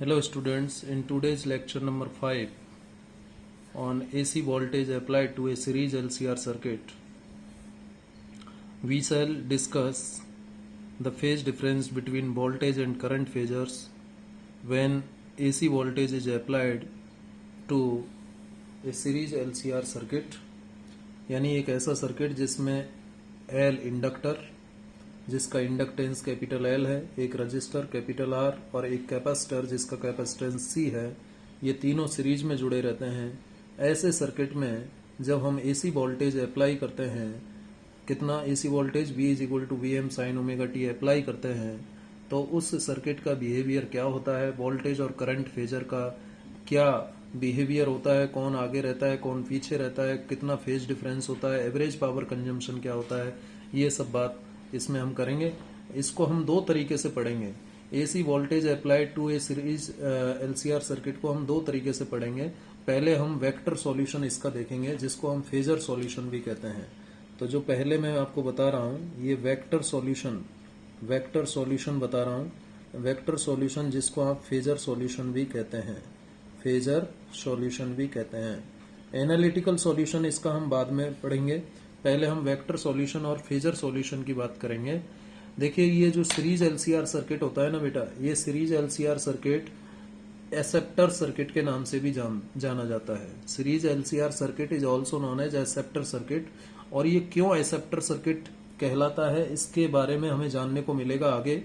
Hello students, in today's lecture number 5 on AC voltage applied to a series LCR circuit, we shall discuss the phase difference between voltage and current phasors when AC voltage is applied to a series LCR circuit, यानी एक ऐसा circuit जिसमें L inductor जिसका inductance capital L है, एक register capital R और एक capacitor जिसका कैपेसिटेंस C है, ये तीनों सीरीज में जुड़े रहते हैं। ऐसे सर्किट में जब हम AC वोल्टेज अप्लाई करते हैं, कितना AC voltage V is equal to VM sine omega t apply करते हैं, तो उस सर्किट का बिहेवियर क्या होता है, वोल्टेज और करंट फेजर का क्या बिहेवियर होता है, कौन आगे रहता है कौन पीछे रहता है, कितना फेज डिफरेंस होता है, एवरेज पावर कंजम्पशन क्या होता है, ये सब बात इसमें हम करेंगे। इसको हम दो तरीके से पढ़ेंगे। AC voltage applied to a series LCR circuit को हम दो तरीके से पढ़ेंगे। पहले हम वेक्टर सॉल्यूशन इसका देखेंगे जिसको हम फेजर सॉल्यूशन भी कहते हैं। तो जो पहले मैं आपको बता रहा हूं ये वेक्टर सॉल्यूशन बता रहा हूं। वेक्टर सॉल्यूशन जिसको आप फेजर सॉल्यूशन भी कहते हैं, फेजर सॉल्यूशन भी कहते हैं। एनालिटिकल सॉल्यूशन इसका हम बाद में पढ़ेंगे। पहले हम वेक्टर सॉल्यूशन और फेजर सॉल्यूशन की बात करेंगे। देखिए ये जो सीरीज एलसीआर सर्किट होता है ना बेटा, ये series LCR circuit acceptor circuit के नाम से भी जाना जाता है। Series LCR circuit is also known as acceptor circuit. और ये क्यों एसेप्टर सर्किट कहलाता है इसके बारे में हमें जानने को मिलेगा आगे,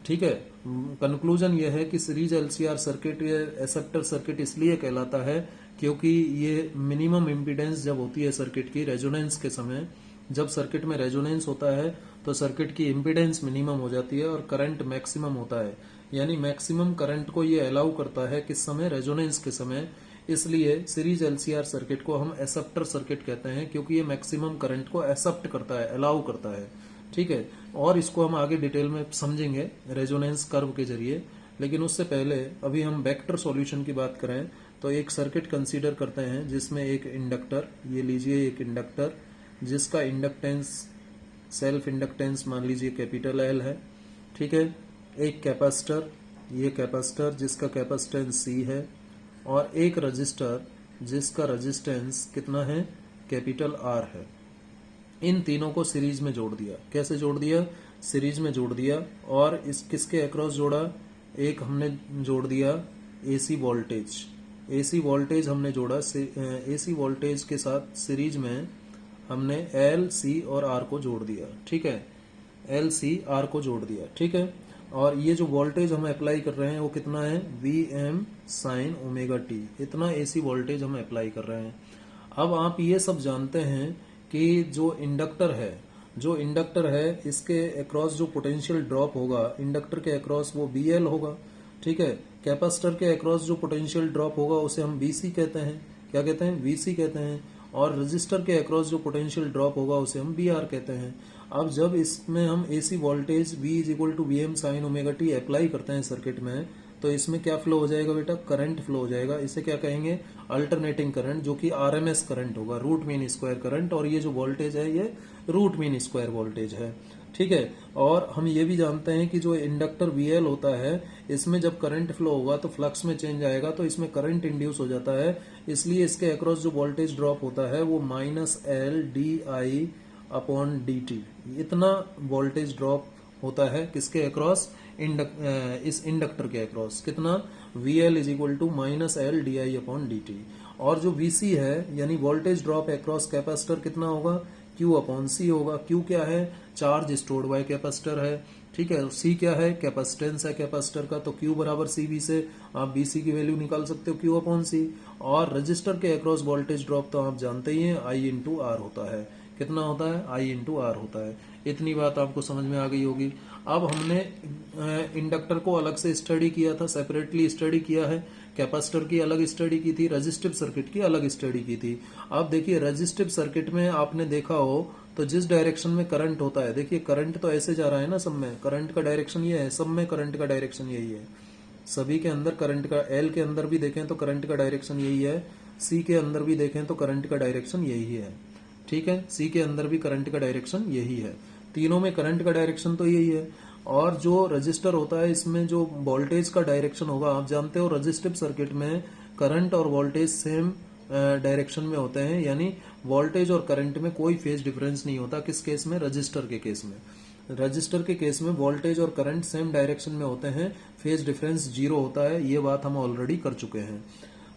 ठीक है। कंक्लूजन ये है कि सीरीज एलसीआर सर्किट ये एसेप्टर सर्किट इसलिए कहलाता है क्योंकि ये मिनिमम इम्पीडेंस जब होती है सर्किट की रेजोनेंस के समय, जब सर्किट में रेजोनेंस होता है तो सर्किट की इम्पीडेंस मिनिमम हो जाती है और करंट मैक्सिमम होता है। यानी मैक्सिमम करंट को ये अलाउ करता है किस समय, रेजोनेंस के समय। इसलिए सीरीज एलसीआर सर्किट को हम एसेप्टर सर्किट कहते हैं क्योंकि ये मैक्सिमम करंट को एक्सेप्ट करता है, अलाउ करता है, ठीक है। और इसको हम आगे डिटेल में समझेंगे रेजोनेंस कर्व के जरिए। लेकिन उससे पहले अभी हम वेक्टर सॉल्यूशन की बात करें तो एक सर्किट कंसीडर करते हैं जिसमें एक इंडक्टर, ये लीजिए एक इंडक्टर जिसका इंडक्टेंस सेल्फ इंडक्टेंस मान लीजिए कैपिटल L है, ठीक है। एक कैपेसिटर, ये कैपेसिटर जिसका कैपेसिटेंस C है, और एक रजिस्टर जिसका रेजिस्टेंस कितना है, कैपिटल R है। इन तीनों को सीरीज में जोड़ दिया। कैसे जोड़ दिया, सीरीज में जोड़ दिया। और इस किसके अक्रॉस जोड़ा, एक हमने जोड़ दिया एसी वोल्टेज, एसी वोल्टेज हमने जोड़ा। एसी वोल्टेज के साथ सीरीज में हमने एल सी और आर को जोड़ दिया, ठीक है। एल सी आर को जोड़ दिया, ठीक है। और ये जो वोल्टेज हम अप्लाई कर रहे हैं वो कितना है, V M sine omega T, इतना एसी वोल्टेज हम अप्लाई कर रहे हैं। अब आप ये सब जानते हैं कि जो इंडक्टर है इसके अक्रॉस जो पोटेंशियल ड्रॉप होगा इंडक्टर के अक्रॉस वो VL होगा, ठीक है। कैपेसिटर के अक्रॉस जो पोटेंशियल ड्रॉप होगा उसे हम VC कहते हैं, क्या कहते हैं, VC कहते हैं। और रजिस्टर के अक्रॉस जो पोटेंशियल ड्रॉप होगा उसे हम VR कहते हैं। अब जब इसमें हम AC voltage V is equal to VM sine omega t apply करते हैं सर्किट में, तो इसमें क्या फ्लो हो जाएगा बेटा, करंट फ्लो हो जाएगा। इसे क्या कहेंगे, अल्टरनेटिंग करंट, जो कि RMS करंट होगा, रूट मीन स्क्वायर करंट। और ये जो वोल्टेज है ये रूट मीन स्क्वायर वोल्टेज है, ठीक है। और हम ये भी जानते हैं कि जो इंडक्टर VL होता है इसमें जब करंट फ्लो होगा तो फ्लक्स में चेंज आएगा, तो इसमें करंट इंड्यूस हो जाता है। इसलिए इसके अक्रॉस जो वोल्टेज ड्रॉप होता है वो -LdI/dt, इतना वोल्टेज ड्रॉप होता है किसके अक्रॉस, इस इंडक्टर के अक्रॉस। कितना, VL is equal to -LdI/dt। और जो VC है यानी वोल्टेज ड्रॉप अक्रॉस कैपेसिटर कितना होगा, Q/C होगा। Q क्या है, चार्ज स्टोर्ड बाय कैपेसिटर है, ठीक है। C क्या है, कैपेसिटेंस है कैपेसिटर का, तो Q बराबर CV से आप VC की वैल्यू निकाल सकते हो, Q/C। और रजिस्टर के अक्रॉस वोल्टेज ड्रॉप तो आप जानते ही हैं, I/R होता है। कितना होता है, I/R होता है। इतनी बात आपको समझ में आ गई होगी। अब हमने इंडक्टर को अलग से स्टडी किया था, सेपरेटली स्टडी किया है। कैपेसिटर की अलग स्टडी की थी, रेजिस्टिव सर्किट की अलग स्टडी की थी। अब देखिए रेजिस्टिव सर्किट में आपने देखा हो तो जिस डायरेक्शन में करंट होता है, देखिए करंट तो ऐसे जा रहा है ना, सब में करंट का डायरेक्शन ये है, सब में करंट का डायरेक्शन यही है। सभी के अंदर करंट का, एल के अंदर भी देखें तो करंट का डायरेक्शन यही है, सी के अंदर भी देखें तो करंट का डायरेक्शन यही है, ठीक है। सी के अंदर भी करंट का डायरेक्शन यही है, तीनों में करंट का डायरेक्शन तो यही है। और जो रजिस्टर होता है इसमें जो वोल्टेज का डायरेक्शन होगा, आप जानते हो रजिस्टिव सर्किट में करंट और वोल्टेज सेम डायरेक्शन में होते हैं, यानी वोल्टेज और करंट में कोई फेज डिफरेंस नहीं होता। किस केस में? रजिस्टर के केस में। रजिस्टर के केस में वोल्टेज और करंट सेम डायरेक्शन में होते हैं, फेज डिफरेंस 0 होता है। ये बात हम ऑलरेडी कर चुके हैं।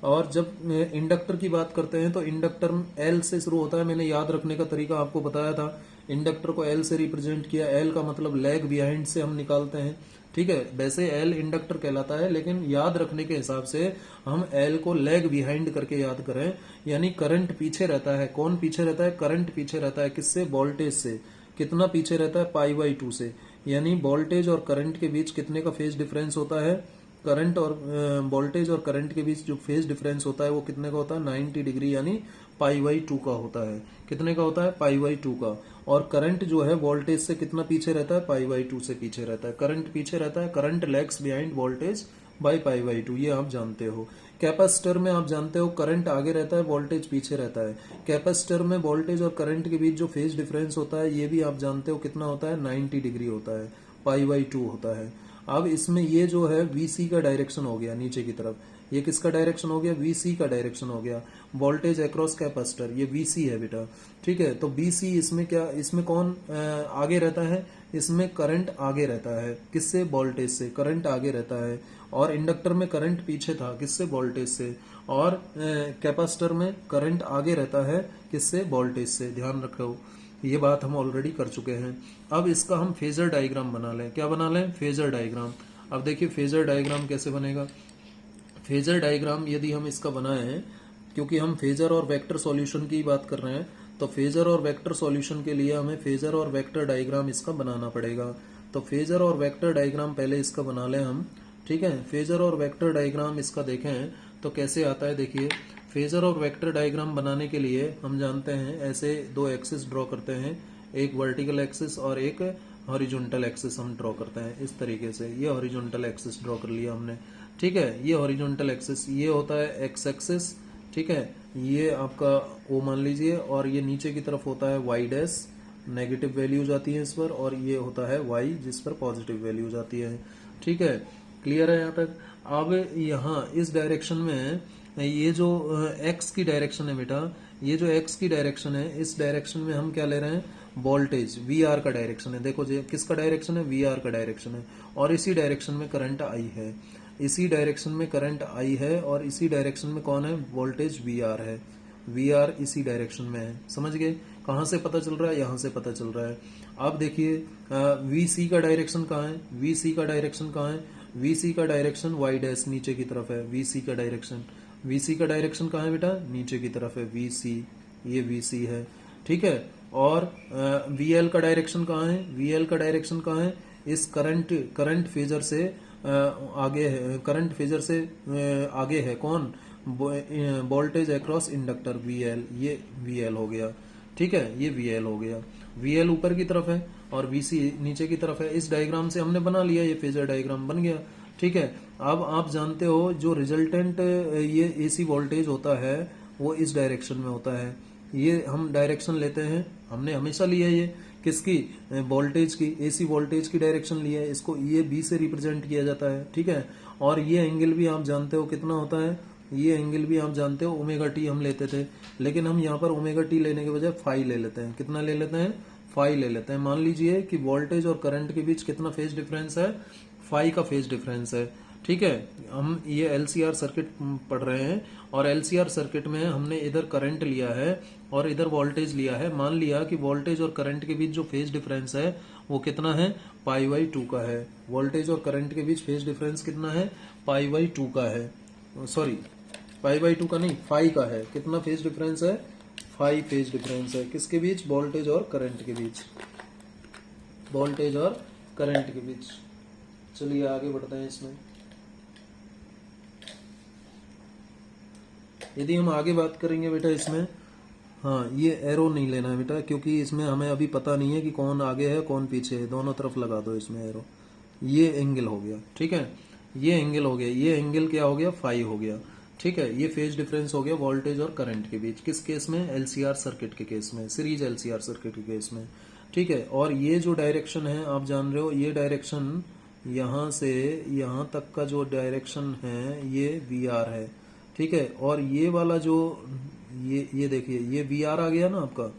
और जब इंडक्टर की बात करते हैं तो इंडक्टर एल से शुरू होता है। मैंने याद रखने का तरीका आपको बताया था। इंडक्टर को एल से रिप्रेजेंट किया। एल का मतलब लैग बिहाइंड से हम निकालते हैं, ठीक है। वैसे एल इंडक्टर कहलाता है, लेकिन याद रखने के हिसाब से हम एल को लैग बिहाइंड करके याद करें, यानी करंट पीछे रहता है। कौन पीछे रहता है? करंट पीछे रहता है। किससे? वोल्टेज से। कितना पीछे रहता है? π/2 से। यानी वोल्टेज और करंट के बीच कितने का फेज डिफरेंस होता है? करंट और वोल्टेज और करंट के बीच जो फेज डिफरेंस होता है वो कितने का होता है? 90 डिग्री, यानी π/2 का होता है। कितने का होता है? π/2 का। और करंट जो है वोल्टेज से कितना पीछे रहता है? π/2 से पीछे रहता है। करंट पीछे रहता है। Current lags behind voltage by π/2, ये आप जानते हो। कैपेसिटर में आप जानते हो करंट आगे रहता है, वोल्टेज पीछे रहता है। कैपेसिटर में वोल्टेज और करंट के बीच जो फेज डिफरेंस होता है ये भी आप जानते हो कितना होता है? 90 डिग्री होता है, π/2 होता है। अब इसमें ये जो है VC का डायरेक्शन हो गया नीचे की तरफ। ये किसका डायरेक्शन हो गया? VC का डायरेक्शन हो गया। वोल्टेज अक्रॉस कैपेसिटर, ये VC है बेटा, ठीक है। तो VC इसमें क्या, इसमें कौन आगे रहता है? इसमें करंट आगे रहता है। किससे? वोल्टेज से। करंट आगे रहता है। और इंडक्टर में करंट पीछे था। किससे? वोल्टेज से। और कैपेसिटर में करंट आगे रहता है। किससे? वोल्टेज से। ध्यान रखो, ये बात हम ऑलरेडी कर चुके हैं। अब इसका हम फेजर डायग्राम बना लें। क्या बना लें? Phasor diagram. अब देखिए फेजर डायग्राम कैसे बनेगा। फेजर डायग्राम यदि हम इसका बनाएं, क्योंकि हम फेजर और वेक्टर सॉल्यूशन की बात कर रहे हैं, तो फेजर और वेक्टर सॉल्यूशन के लिए हमें फेजर और वेक्टर डायग्राम इसका बनाना पड़ेगा। तो फेजर और वेक्टर डायग्राम पहले इसका बना लें हम, ठीक है। फेजर और वेक्टर डायग्राम इसका देखें तो कैसे आता है। देखिए फेजर और वेक्टर डायग्राम बनाने के लिए हम जानते हैं ऐसे दो एक्सिस ड्रॉ करते हैं, एक वर्टिकल एक्सिस और एक हॉरिजॉन्टल एक्सिस हम ड्रॉ करते हैं इस तरीके से। ये हॉरिजॉन्टल एक्सिस ड्रॉ कर लिया हमने, ठीक है। ये हॉरिजॉन्टल एक्सिस ये होता है एक्स एक्सिस, ठीक है। ये आपका ओ मान लीजिए, और ये नीचे की तरफ होता है वाई डैश, नेगेटिव वैल्यूज आती है इस पर, और ये होता है वाई जिस पर पॉजिटिव वैल्यूज आती है, ठीक है। क्लियर है यहाँ तक। अब यहाँ इस डायरेक्शन में ये जो एक्स की डायरेक्शन है बेटा, ये जो एक्स की डायरेक्शन है, इस डायरेक्शन में हम क्या ले रहे हैं? वोल्टेज वी आर का डायरेक्शन है। देखो जी किसका डायरेक्शन है? वी आर का डायरेक्शन है। और इसी डायरेक्शन में करंट आई है, इसी डायरेक्शन में करंट आई है, और इसी डायरेक्शन में कौन है? वोल्टेज वी आर है। वी आर इसी डायरेक्शन में है। समझ गए? कहाँ से पता चल रहा है? यहाँ से पता चल रहा है। अब देखिए वी सी का डायरेक्शन कहाँ है? वी सी का डायरेक्शन कहाँ है? वी सी का डायरेक्शन वाई डैश नीचे की तरफ है। वी सी का डायरेक्शन, वी सी का डायरेक्शन कहाँ है बेटा? नीचे की तरफ है। वी सी, ये वी सी है, ठीक है। और वी एल का डायरेक्शन कहाँ है? वी एल का डायरेक्शन कहाँ है? इस करंट फेजर से आगे है। करंट फेजर से आगे है कौन? Voltage across inductor V L, ये वी एल हो गया, ठीक है। ये वी एल हो गया। वी एल ऊपर की तरफ है और वी सी नीचे की तरफ है। इस डायग्राम से हमने बना लिया, ये फेजर डायग्राम बन गया, ठीक है। अब आप जानते हो जो रिजल्टेंट ये एसी वोल्टेज होता है वो इस डायरेक्शन में होता है। ये हम डायरेक्शन लेते हैं, हमने हमेशा लिया ये किसकी? वोल्टेज की, एसी वोल्टेज की डायरेक्शन लिया है। इसको ये बी से रिप्रेजेंट किया जाता है, ठीक है। और ये एंगल भी आप जानते हो कितना होता है? ये एंगल भी आप जानते हो ओमेगा टी हम लेते थे, लेकिन हम यहाँ पर ओमेगा टी लेने के बजाय फाई ले लेते हैं। कितना ले लेते हैं? फाई ले लेते हैं। मान लीजिए कि वोल्टेज और करंट के बीच कितना फेज डिफरेंस है? फाई का फेज डिफरेंस है, ठीक है। हम ये एलसीआर सर्किट पढ़ रहे हैं, और एलसीआर सर्किट में हमने इधर करंट लिया है और इधर वोल्टेज लिया है। मान लिया कि वोल्टेज और करंट के बीच जो फेज डिफरेंस है वो कितना है? π/2 का है। वोल्टेज और करंट के बीच फेज डिफरेंस कितना है? π/2 का है। सॉरी, π/2 का नहीं, फाई का है। कितना फेज डिफरेंस है? फाई फेज डिफरेंस है। किसके बीच? वोल्टेज और करंट के बीच, वोल्टेज और करंट के बीच। चलिए आगे बढ़ते हैं इसमें। यदि हम आगे बात करेंगे बेटा इसमें, हाँ ये एरो नहीं लेना है बेटा, क्योंकि इसमें हमें अभी पता नहीं है कि कौन आगे है कौन पीछे है। दोनों तरफ लगा दो इसमें एरो। ये एंगल हो गया, ठीक है। ये एंगल हो गया। ये एंगल क्या हो गया? फाई हो गया, ठीक है। ये फेज डिफरेंस हो गया वोल्टेज और करंट के बीच। किस केस में? एलसीआर सर्किट के केस में, सीरीज एलसीआर सर्किट के केस में, ठीक है। और ये जो डायरेक्शन है आप जान रहे हो, ये डायरेक्शन यहाँ से यहाँ तक का जो डायरेक्शन है ये वी आर है, ठीक है। और ये वाला जो ये देखिए ये वी आर आ गया ना आपका,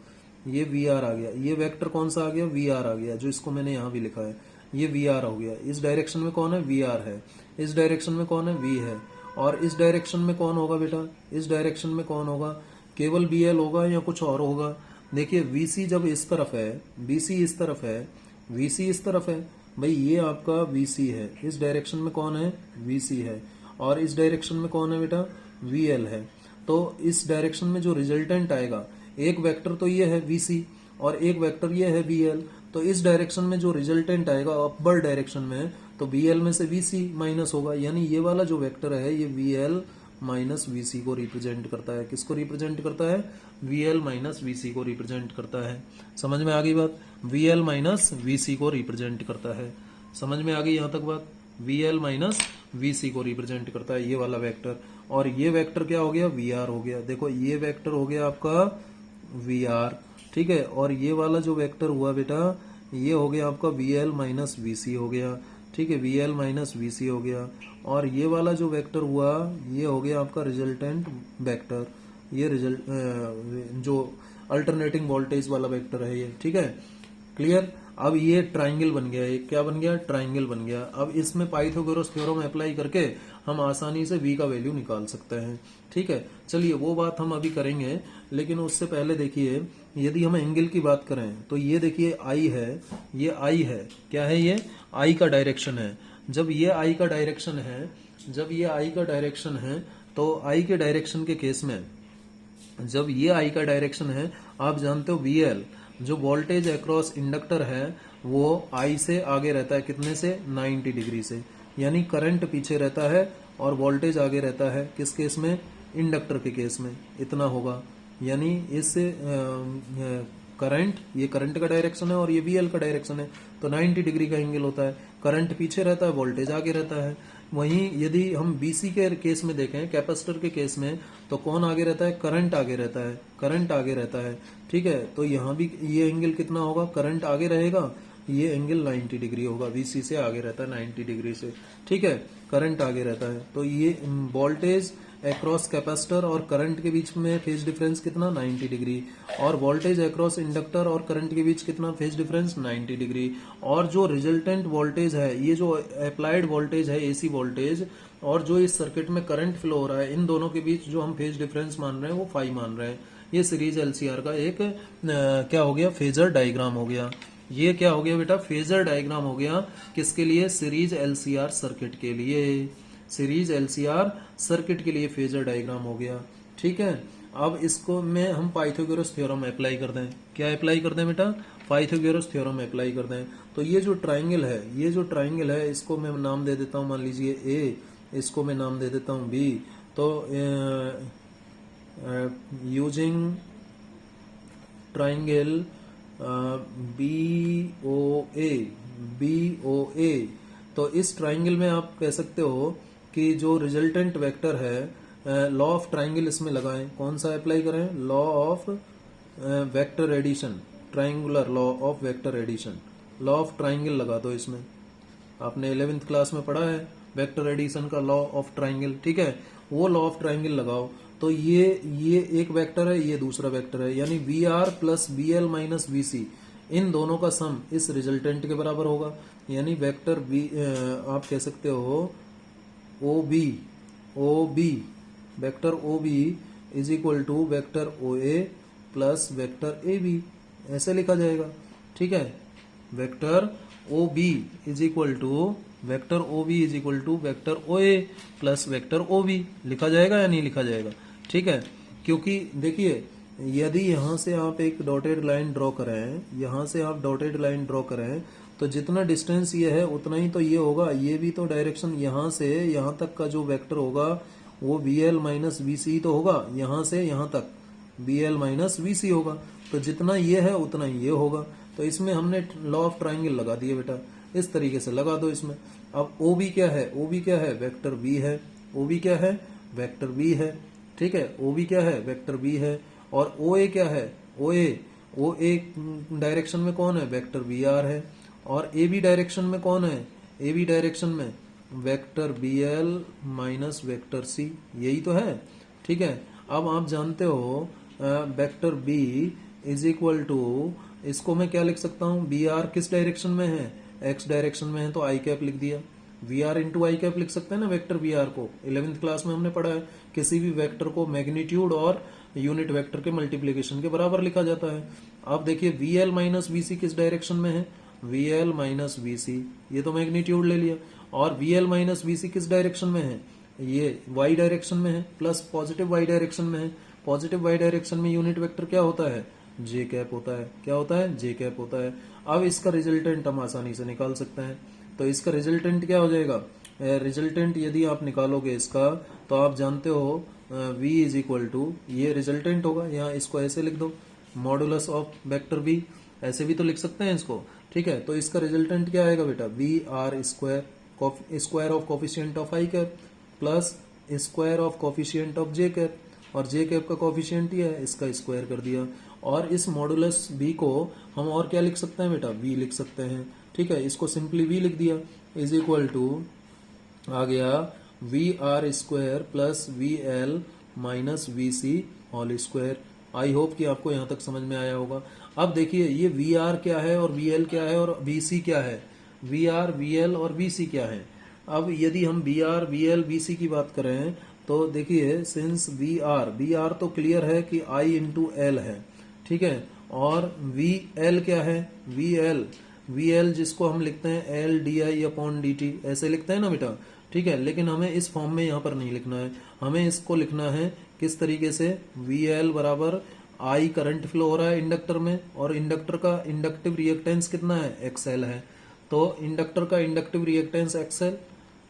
ये वी आर आ गया, ये वेक्टर कौन सा आ गया, वी आर आ गया, जो इसको मैंने यहाँ भी लिखा है, ये वी आर हो गया। इस डायरेक्शन में कौन है, वी आर है। इस डायरेक्शन में कौन है, वी है। और इस डायरेक्शन में कौन होगा बेटा, इस डायरेक्शन में कौन होगा, केवल बी एल होगा या कुछ और होगा। देखिए वीसी जब इस तरफ है, बीसी इस तरफ है, वीसी इस तरफ है, भाई ये आपका वीसी है। इस डायरेक्शन में कौन है, वीसी है। और इस डायरेक्शन में कौन है बेटा, वीएल है। तो इस डायरेक्शन में जो रिजल्टेंट आएगा, एक वेक्टर तो ये है वीसी और एक वेक्टर ये है वीएल, तो इस डायरेक्शन में जो रिजल्टेंट आएगा अपवर्ड डायरेक्शन में, तो वीएल में से वीसी माइनस होगा, यानी ये वाला जो वेक्टर है ये वीएल माइनस वीसी को रिप्रेजेंट करता है। किसको रिप्रेजेंट करता है, वीएल माइनस वीसी को रिप्रेजेंट करता है। समझ में आ गई बात, वीएल माइनस वीसी को रिप्रेजेंट करता है। समझ में आ गई यहां तक बात, वीएल माइनस वीसी को रिप्रेजेंट करता है ये वाला वेक्टर। और ये वेक्टर क्या हो गया, वीआर हो गया। देखो ये वेक्टर हो गया आपका वीआर, ठीक है। और ये वाला जो वेक्टर हुआ बेटा, ये हो गया आपका वीएल माइनस वीसी हो गया, ठीक है, वीएल माइनस वीसी हो गया। और ये वाला जो वेक्टर हुआ ये हो गया आपका रिजल्टेंट वेक्टर, ये रिजल्ट जो अल्टरनेटिंग वोल्टेज वाला वेक्टर है ये, ठीक है, क्लियर। अब ये ट्राइंगल बन गया, ये क्या बन गया, ट्राइंगल बन गया। अब इसमें पाइथागोरस थ्योरम अप्लाई करके हम आसानी से v का वैल्यू निकाल सकते हैं, ठीक है। चलिए वो बात हम अभी करेंगे, लेकिन उससे पहले देखिए यदि हम एंगल की बात करें तो ये देखिए आई है, ये आई है, क्या है, ये आई का डायरेक्शन है। जब ये आई का डायरेक्शन है, जब ये आई का डायरेक्शन है, तो आई के डायरेक्शन के केस में जब ये आई का डायरेक्शन है, आप जानते हो वीएल जो वोल्टेज अक्रॉस इंडक्टर है वो आई से आगे रहता है, कितने से, 90 डिग्री से। यानी करंट पीछे रहता है और वोल्टेज आगे रहता है, किस केस में, इंडक्टर के केस में, इतना होगा। यानी इस करंट, ये करंट का डायरेक्शन है और ये वीएल का डायरेक्शन है, तो 90 डिग्री का एंगल होता है। करंट पीछे रहता है, वोल्टेज आगे रहता है। वहीं यदि हम बीसी के केस में देखें, कैपेसिटर के केस में, तो कौन आगे रहता है, करंट आगे रहता है, करंट आगे रहता है, ठीक है। तो यहाँ भी ये एंगल कितना होगा, करंट आगे रहेगा, ये एंगल 90 डिग्री होगा, वीसी से आगे रहता है 90 डिग्री से, ठीक है, करंट आगे रहता है। तो ये वोल्टेज अक्रॉस कैपेसिटर और करंट के बीच में फेज डिफरेंस कितना, 90 डिग्री। और वोल्टेज अक्रॉस इंडक्टर और करंट के बीच कितना फेज डिफरेंस, 90 डिग्री। और जो रिजल्टेंट वोल्टेज है, ये जो अप्लाइड वोल्टेज है, एसी वोल्टेज, और जो इस सर्किट में करंट फ्लो हो रहा है, इन दोनों के बीच जो हम फेज डिफरेंस मान रहे हैं वो फाई मान रहे हैं। ये सीरीज एलसीआर का एक क्या हो गया, फेजर डायग्राम हो गया। ये क्या हो गया बेटा, फेजर डायग्राम हो गया, किसके लिए, सीरीज एलसीआर सर्किट के लिए, सीरीज एलसीआर सर्किट के लिए फेजर डायग्राम हो गया, ठीक है। अब इसको में हम पाइथागोरस थ्योरम अप्लाई कर दें, क्या अप्लाई कर दें बेटा, पाइथागोरस थ्योरम अप्लाई कर दें। तो ये जो ट्राइंगल है, ये जो ट्राइंगल है, इसको मैं नाम दे देता हूं, मान लीजिए ए, इसको मैं नाम दे देता हूं बी। तो यूजिंग ट्राइंगल BOA, तो इस ट्राइंगल में आप कह सकते हो कि जो रिजल्टेंट वेक्टर है, लॉ ऑफ ट्राइंगल इसमें लगाएं। कौन सा अप्लाई करें, law of vector addition, triangular law of vector addition, law of triangle लगा दो इसमें। आपने 11th क्लास में पढ़ा है वेक्टर एडिशन का लॉ ऑफ ट्राइंगल, ठीक है, वो लॉ ऑफ ट्राइंगल लगाओ। तो ये एक वेक्टर है, ये दूसरा वेक्टर है, यानी V R plus B L minus V C, इन दोनों का सम इस रिजल्टेंट के बराबर होगा। यानी वेक्टर बी, आप कह सकते हो O B, vector O B is equal to vector O A plus vector A B, ऐसे लिखा जाएगा, ठीक है। Vector O B is equal to vector O B is equal to vector O A plus vector O B, लिखा जाएगा या नहीं लिखा जाएगा, ठीक है। क्योंकि देखिए यदि यहां से आप एक डॉटेड लाइन ड्रॉ करें, यहां से आप डॉटेड लाइन ड्रॉ करें, तो जितना डिस्टेंस ये है उतना ही तो ये होगा। ये भी तो डायरेक्शन यहां से यहां तक का जो वेक्टर होगा वो बी एल माइनस वी सी तो होगा, यहां से यहां तक बी एल माइनस वी सी होगा। तो जितना ये है उतना ही ये होगा। तो इसमें हमने लॉ ऑफ ट्राइंगल लगा दिए बेटा, इस तरीके से लगा दो इसमें। अब ओ बी क्या है, ओ बी क्या है, वेक्टर बी है, ओ बी क्या है, वेक्टर बी है, ठीक है, ओ बी क्या है, वेक्टर बी है। और ओ ए क्या है, वो एक डायरेक्शन में कौन है, वेक्टर वी आर है, और ए बी डायरेक्शन में कौन है, ए बी डायरेक्शन में vector B L minus vector C, यही तो है। ठीक है, अब आप जानते हो vector B is equal to, इसको मैं क्या लिख सकता हूँ, बी आर किस डायरेक्शन में है, एक्स डायरेक्शन में है, तो आई कैप लिख दिया। V R into I cap लिख सकते हैं ना वेक्टर वी आर को, 11th क्लास में हमने पढ़ा है, किसी भी वेक्टर को मैग्नीट्यूड और यूनिट वेक्टर के मल्टीप्लीकेशन के बराबर लिखा जाता है। अब देखिए वी एल माइनस वी सी किस डायरेक्शन में है, वी एल माइनस वी सी, ये तो मैग्नीट्यूड ले लिया, और वी एल माइनस वी सी किस डायरेक्शन में है, ये वाई डायरेक्शन में है, प्लस पॉजिटिव वाई डायरेक्शन में है। पॉजिटिव वाई डायरेक्शन में यूनिट वेक्टर क्या होता है, जे कैप होता है। क्या होता है, जे कैप होता है। अब इसका रिजल्टेंट हम आसानी से निकाल सकते हैं, तो इसका रिजल्टेंट क्या हो जाएगा, रिजल्टेंट यदि आप निकालोगे इसका, तो आप जानते हो v इज इक्वल टू, ये रिजल्टेंट होगा, यहाँ इसको ऐसे लिख दो, मॉडुलस ऑफ वेक्टर v, ऐसे भी तो लिख सकते हैं इसको। ठीक है, तो इसका रिजल्टेंट क्या आएगा बेटा, V R square, square of coefficient of I cap plus square of coefficient of J cap, और जे कैप का कोफिशिएंट ही है, इसका स्क्वायर कर दिया। और इस मॉडुलस v को हम और क्या लिख सकते हैं बेटा, v लिख सकते हैं। ठीक है, इसको सिंपली v लिख दिया, इज इक्वल टू आ गया V R square plus V L minus V C whole square. I hope कि आपको यहाँ तक समझ में आया होगा। अब देखिए ये वी आर क्या है और वी एल क्या है और वी सी क्या है, वी आर वी एल और वी सी क्या है। अब यदि हम V R V L V C की बात करें तो देखिए सिंस वी आर तो क्लियर है कि आई इंटू एल है। ठीक है, और वी एल क्या है, वी एल जिसको हम लिखते हैं L D I upon D T, ऐसे लिखते हैं ना बेटा। ठीक है, लेकिन हमें इस फॉर्म में यहाँ पर नहीं लिखना है, हमें इसको लिखना है किस तरीके से, वी एल बराबर आई करंट फ्लो हो रहा है इंडक्टर में, और इंडक्टर का इंडक्टिव रिएक्टेंस कितना है, एक्सएल है, तो इंडक्टर का इंडक्टिव रिएक्टेंस एक्सएल,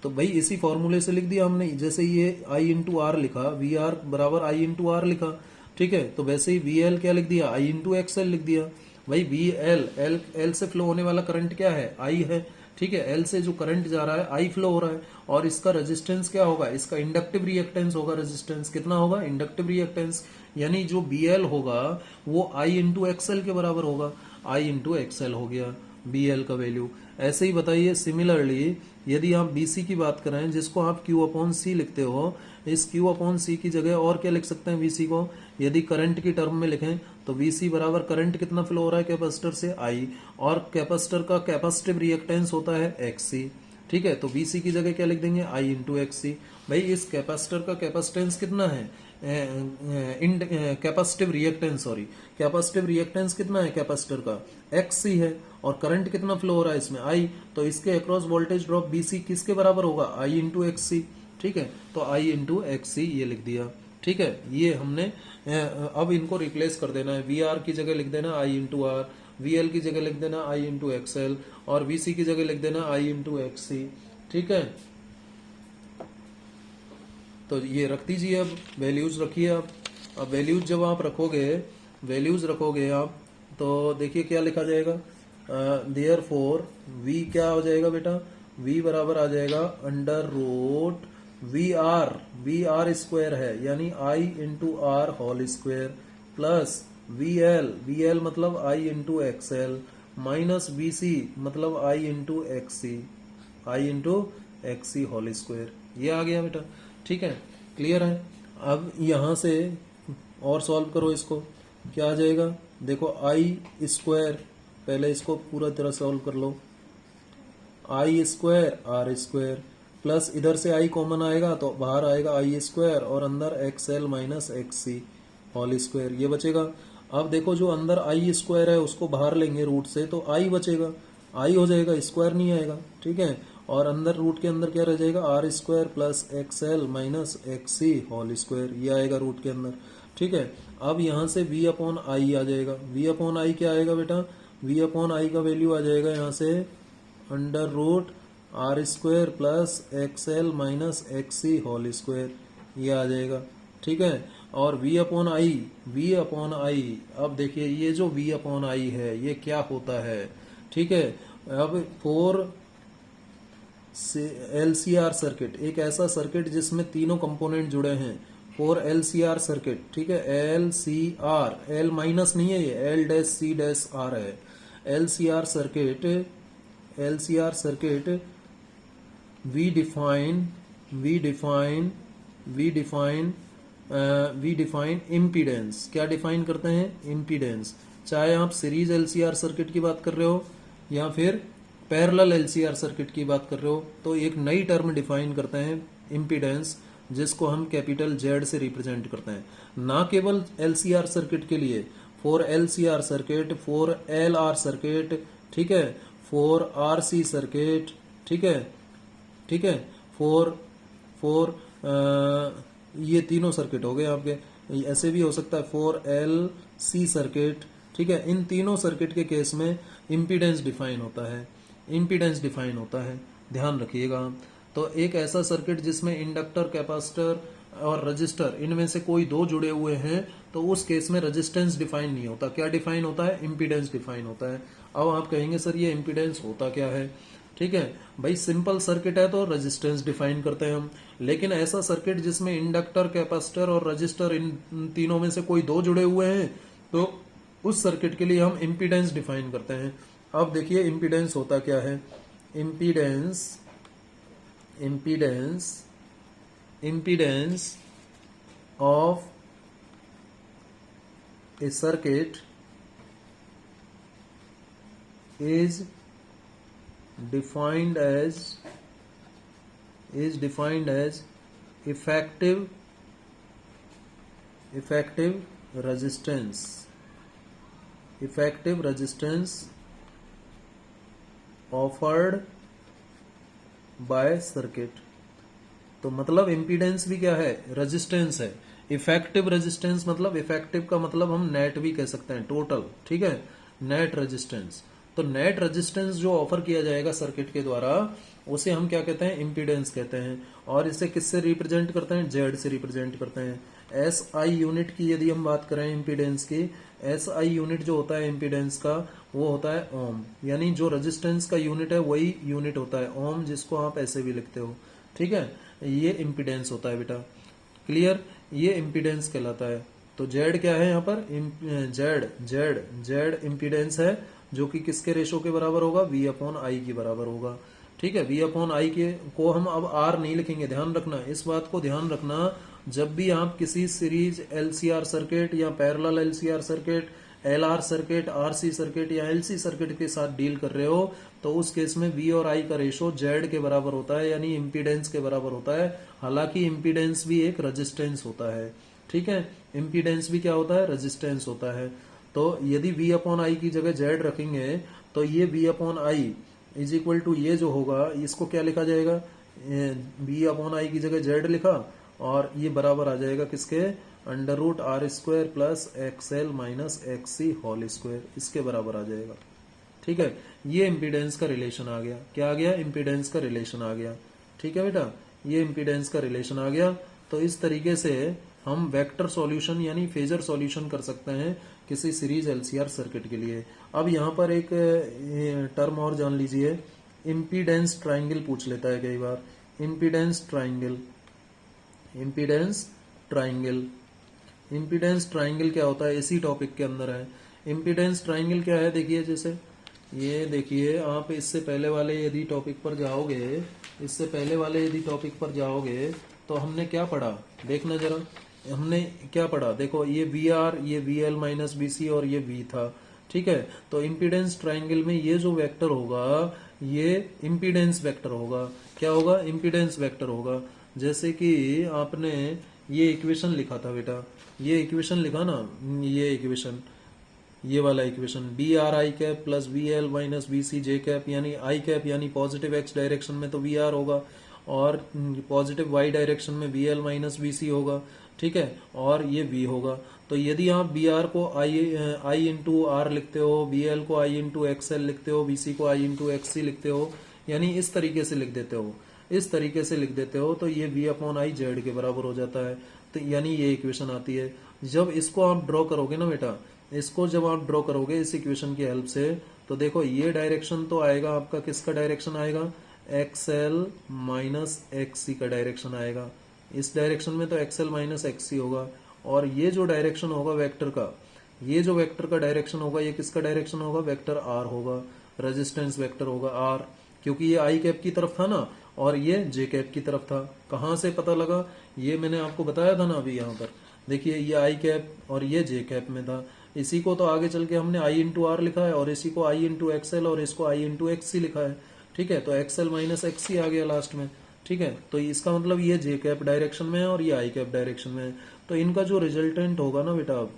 तो भाई इसी फॉर्मूले से लिख दिया हमने, जैसे ये आई इंटू आर लिखा, वी आर बराबर आई इंटू आर लिखा। ठीक है, तो वैसे ही वी एल क्या लिख दिया, आई इंटू एक्सएल लिख दिया। भाई वी एल से फ्लो होने वाला करंट क्या है, आई है। ठीक है, एल से जो करंट जा रहा है आई फ्लो हो रहा है, और इसका रेजिस्टेंस क्या होगा, इसका इंडक्टिव रिएक्टेंस होगा, रेजिस्टेंस कितना होगा, इंडक्टिव रिएक्टेंस, यानी जो बी एल होगा वो आई इंटू एक्सएल के बराबर होगा, आई इंटू एक्सएल हो गया बी एल का वैल्यू। ऐसे ही बताइए सिमिलरली यदि आप बी सी की बात करें, जिसको आप क्यू अपॉन सी लिखते हो, इस क्यू अपॉन सी की जगह और क्या लिख सकते हैं, वीसी को यदि करंट की टर्म में लिखें तो वीसी बराबर करंट कितना फ्लो हो रहा है कैपेसिटर से, आई, और कैपेसिटर का कैपेसिटिव रिएक्टेंस होता है एक्सी। ठीक है, तो वीसी की जगह क्या लिख देंगे, आई इंटू एक्सी। भाई इस कैपेसिटर का कैपेसिटेंस कितना है, capacitive reactance, sorry capacitive reactance कितना है कैपेसिटर का, एक्सी है, और करंट कितना फ्लो हो रहा है इसमें, आई, तो इसके अक्रॉस वोल्टेज ड्रॉप बीसी किसके बराबर होगा, आई इंटू एक्सी। ठीक है, तो आई इंटू एक्सी ये लिख दिया। ठीक है, ये हमने अब इनको रिप्लेस कर देना है, वी आर की जगह लिख देना आई इंटू आर, वी एल की जगह लिख देना आई इंटू एक्सएल, और वी सी की जगह लिख देना आई इंटू एक्सी। ठीक है, तो ये रख दीजिए, अब वैल्यूज रखिए। अब वैल्यूज जब आप रखोगे आप, तो देखिए क्या लिखा जाएगा, देयर फोर वी क्या हो जाएगा बेटा, वी बराबर आ जाएगा under root V R square है, यानी I into R whole square, plus V L मतलब I into XL, minus V C मतलब I into XC whole square. ये आ गया बेटा। ठीक है, क्लियर है। अब यहां से और सॉल्व करो इसको, क्या आ जाएगा, देखो आई स्क्वायर, पहले इसको पूरा तरह सॉल्व कर लो, आई स्क्वायर आर स्क्वायर, प्लस इधर से आई कॉमन आएगा तो बाहर आएगा आई स्क्वायर, और अंदर x L minus X C whole square, ये बचेगा। अब देखो जो अंदर आई स्क्वायर है उसको बाहर लेंगे रूट से, तो आई बचेगा, आई हो जाएगा, स्क्वायर नहीं आएगा। ठीक है, और अंदर रूट के अंदर क्या रह जाएगा, R square plus X L minus X C whole square, ये आएगा रूट के अंदर। ठीक है, अब यहाँ से v अपॉन आई आ जाएगा, v अपॉन आई क्या आएगा बेटा, v अपॉन आई का वैल्यू आ जाएगा यहाँ से under root R square plus X L minus X C whole square, ये आ जाएगा। ठीक है, और v अपॉन आई, अब देखिए ये जो v अपॉन आई है ये क्या होता है। ठीक है, अब फोर LCR सर्किट, एक ऐसा सर्किट जिसमें तीनों कंपोनेंट जुड़े हैं, for L C R circuit, ठीक है, L C R, L minus नहीं है, ये L dash C dash R है, L C R circuit, L C R circuit, we define we define we define we define impedance. क्या define करते हैं? Impedance. चाहे आप सीरीज एलसीआर सर्किट की बात कर रहे हो या फिर पैरेलल एलसीआर सर्किट की बात कर रहे हो, तो एक नई टर्म डिफाइन करते हैं इम्पीडेंस, जिसको हम कैपिटल जेड से रिप्रेजेंट करते हैं। ना केवल एलसीआर सर्किट के लिए, for LCR circuit, for LR circuit, ठीक है, फॉर आरसी सर्किट, ठीक है, ठीक है, फोर फोर ये तीनों सर्किट हो गए आपके। ऐसे भी हो सकता है फोर एल सी सर्किट, ठीक है। इन तीनों सर्किट के केस में इम्पीडेंस डिफाइन होता है, इम्पीडेंस डिफाइन होता है, ध्यान रखिएगा। तो एक ऐसा सर्किट जिसमें इंडक्टर, कैपेसिटर और रजिस्टर, इनमें से कोई दो जुड़े हुए हैं, तो उस केस में रेजिस्टेंस डिफाइन नहीं होता। क्या डिफाइन होता है? इम्पीडेंस डिफाइन होता है। अब आप कहेंगे सर ये इम्पीडेंस होता क्या है? ठीक है भाई, सिंपल सर्किट है तो रेजिस्टेंस डिफाइन करते हैं हम, लेकिन ऐसा सर्किट जिसमें इंडक्टर, कैपेसिटर और रजिस्टर, इन तीनों में से कोई दो जुड़े हुए हैं, तो उस सर्किट के लिए हम इम्पीडेंस डिफाइन करते हैं। अब देखिए इम्पीडेंस होता क्या है। Impedance impedance impedance of A circuit is defined as effective resistance offered by circuit। तो मतलब इम्पीडेंस भी क्या है? रेजिस्टेंस है। इफेक्टिव रेजिस्टेंस मतलब, इफेक्टिव का मतलब हम नेट भी कह सकते हैं, टोटल, ठीक है, नेट रेजिस्टेंस। तो नेट रेजिस्टेंस जो ऑफर किया जाएगा सर्किट के द्वारा, उसे हम क्या कहते हैं? इम्पीडेंस कहते हैं। और इसे किससे रिप्रेजेंट करते हैं? जेड से रिप्रेजेंट करते हैं। एस आई यूनिट की यदि हम बात करें इम्पीडेंस की, एस आई यूनिट जो होता है इम्पीडेंस का, वो होता है ओम। यानी जो रेजिस्टेंस का यूनिट है वही यूनिट होता है ओम, जिसको आप ऐसे भी लिखते हो, ठीक है। ये इम्पीडेंस होता है बेटा, क्लियर? ये इम्पीडेंस कहलाता है। तो जेड क्या है यहाँ पर? जेड जेड जेड इम्पीडेंस है, जो कि किसके रेशो के बराबर होगा? वी अपॉन आई के बराबर होगा, ठीक है। वी अपॉन आई के को हम अब आर नहीं लिखेंगे, ध्यान रखना, इस बात को ध्यान रखना। जब भी आप किसी सीरीज एलसीआर सर्किट या parallel LCR circuit, LR circuit, RC circuit या एलसी सर्किट के साथ डील कर रहे हो, तो उस केस में वी और आई का रेशो जेड के बराबर होता है, यानी इम्पीडेंस के बराबर होता है। हालांकि इम्पीडेंस भी एक रेजिस्टेंस होता है, ठीक है। इम्पीडेंस भी क्या होता है? रेजिस्टेंस होता है। तो यदि v अपॉन आई की जगह जेड रखेंगे, तो ये v upon I is equal to ये जो होगा, इसको क्या लिखा जाएगा? v अपॉन आई की जगह जेड लिखा, और ये बराबर आ जाएगा किसके? Under root R square plus X L minus X C whole square, इसके बराबर आ जाएगा, ठीक है। ये इम्पीडेंस का रिलेशन आ गया। क्या आ गया? इम्पीडेंस का रिलेशन आ गया, ठीक है बेटा, ये इम्पीडेंस का रिलेशन आ गया। तो इस तरीके से हम वेक्टर सॉल्यूशन यानी फेजर सॉल्यूशन कर सकते हैं किसी सीरीज एलसीआर सर्किट के लिए। अब यहाँ पर एक टर्म और जान लीजिए, इम्पीडेंस ट्राइंगल पूछ लेता है कई बार। Impedance triangle, impedance triangle, impedance triangle क्या होता है? इसी टॉपिक के अंदर है। इम्पीडेंस ट्राइंगल क्या है? देखिए, जैसे ये देखिए, आप इससे पहले वाले यदि टॉपिक पर जाओगे, इससे पहले वाले यदि टॉपिक पर जाओगे, तो हमने क्या पढ़ा? देखना जरा, हमने क्या पढ़ा? देखो, ये वी आर, ये V L minus B C और ये वी था, ठीक है। तो इम्पीडेंस ट्राइंगल में ये जो वेक्टर होगा, ये इम्पीडेंस वेक्टर होगा। क्या होगा? इम्पीडेंस वेक्टर होगा। जैसे कि आपने ये इक्वेशन लिखा था बेटा, ये इक्वेशन लिखा ना, ये इक्वेशन, ये वाला equation, B R I cap plus B L minus B C J cap, यानी आई कैप यानी पॉजिटिव एक्स डायरेक्शन में तो वी आर होगा, और पॉजिटिव वाई डायरेक्शन में B L minus B C होगा, ठीक है, और ये वी होगा। तो यदि आप बी आर को आई इंटू आर लिखते हो, बी एल को आई इंटू एक्स एल लिखते हो, बी सी को आई इंटू एक्स सी लिखते हो, यानी इस तरीके से लिख देते हो, इस तरीके से लिख देते हो, तो ये वी अपॉन आई जेड के बराबर हो जाता है। तो यानी ये इक्वेशन आती है। जब इसको आप ड्रॉ करोगे ना बेटा, इसको जब आप ड्रॉ करोगे इस इक्वेशन की हेल्प से, तो देखो ये डायरेक्शन तो आएगा आपका, किसका डायरेक्शन आएगा? एक्स एल माइनस एक्स सी का डायरेक्शन आएगा, इस डायरेक्शन में तो एक्सएल माइनस एक्ससी होगा, और ये जो डायरेक्शन होगा वेक्टर का, ये जो वेक्टर का डायरेक्शन होगा ये किसका डायरेक्शन होगा, वेक्टर आर होगा, रेजिस्टेंस वेक्टर होगा आर, क्योंकि ये आई कैप की तरफ था ना और ये जे कैप की तरफ था। कहाँ से पता लगा, ये मैंने आपको बताया था ना अभी यहाँ पर, देखिए ये आई कैप और ये जे कैप में था, इसी को तो आगे चल के हमने आई इंटू आर लिखा है और इसी को आई इंटू एक्सएल और इसको आई इंटू एक्ससी लिखा है। ठीक है, तो एक्सएल माइनस एक्ससी आ गया लास्ट में। ठीक है, तो इसका मतलब ये जे कैप डायरेक्शन में है और ये आई कैप डायरेक्शन में है, तो इनका जो रिजल्टेंट होगा ना बेटा, अब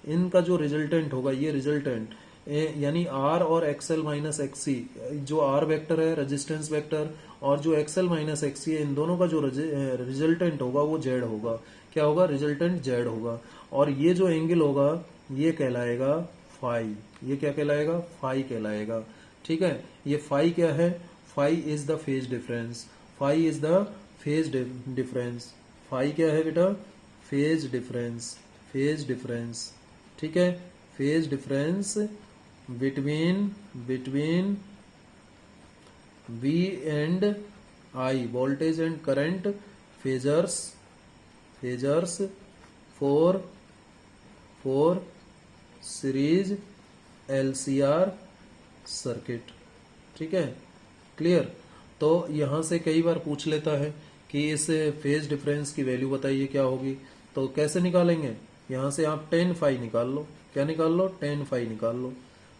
इनका जो रिजल्टेंट होगा, ये रिजल्टेंट यानी आर और एक्सएल माइनस एक्ससी, जो आर वेक्टर है रेजिस्टेंस वेक्टर और जो एक्सएल माइनस एक्ससी है, इन दोनों का जो रिजल्टेंट होगा वो जेड होगा। क्या होगा, रिजल्टेंट जेड होगा। और ये जो एंगल होगा ये कहलाएगा फाई, ये क्या कहलाएगा, फाई कहलाएगा। ठीक है, ये फाई क्या है, phi is the phase difference, phi is the phase difference. Phi क्या है बेटा, फेज डिफरेंस, फेज डिफरेंस। ठीक है, phase difference between V and I, voltage and current phasors for series LCR circuit. ठीक है, क्लियर। तो यहां से कई बार पूछ लेता है कि इस फेज डिफरेंस की वैल्यू बताइए क्या होगी, तो कैसे निकालेंगे, यहां से आप टेन फाई निकाल लो। क्या निकाल लो, टेन फाई निकाल लो।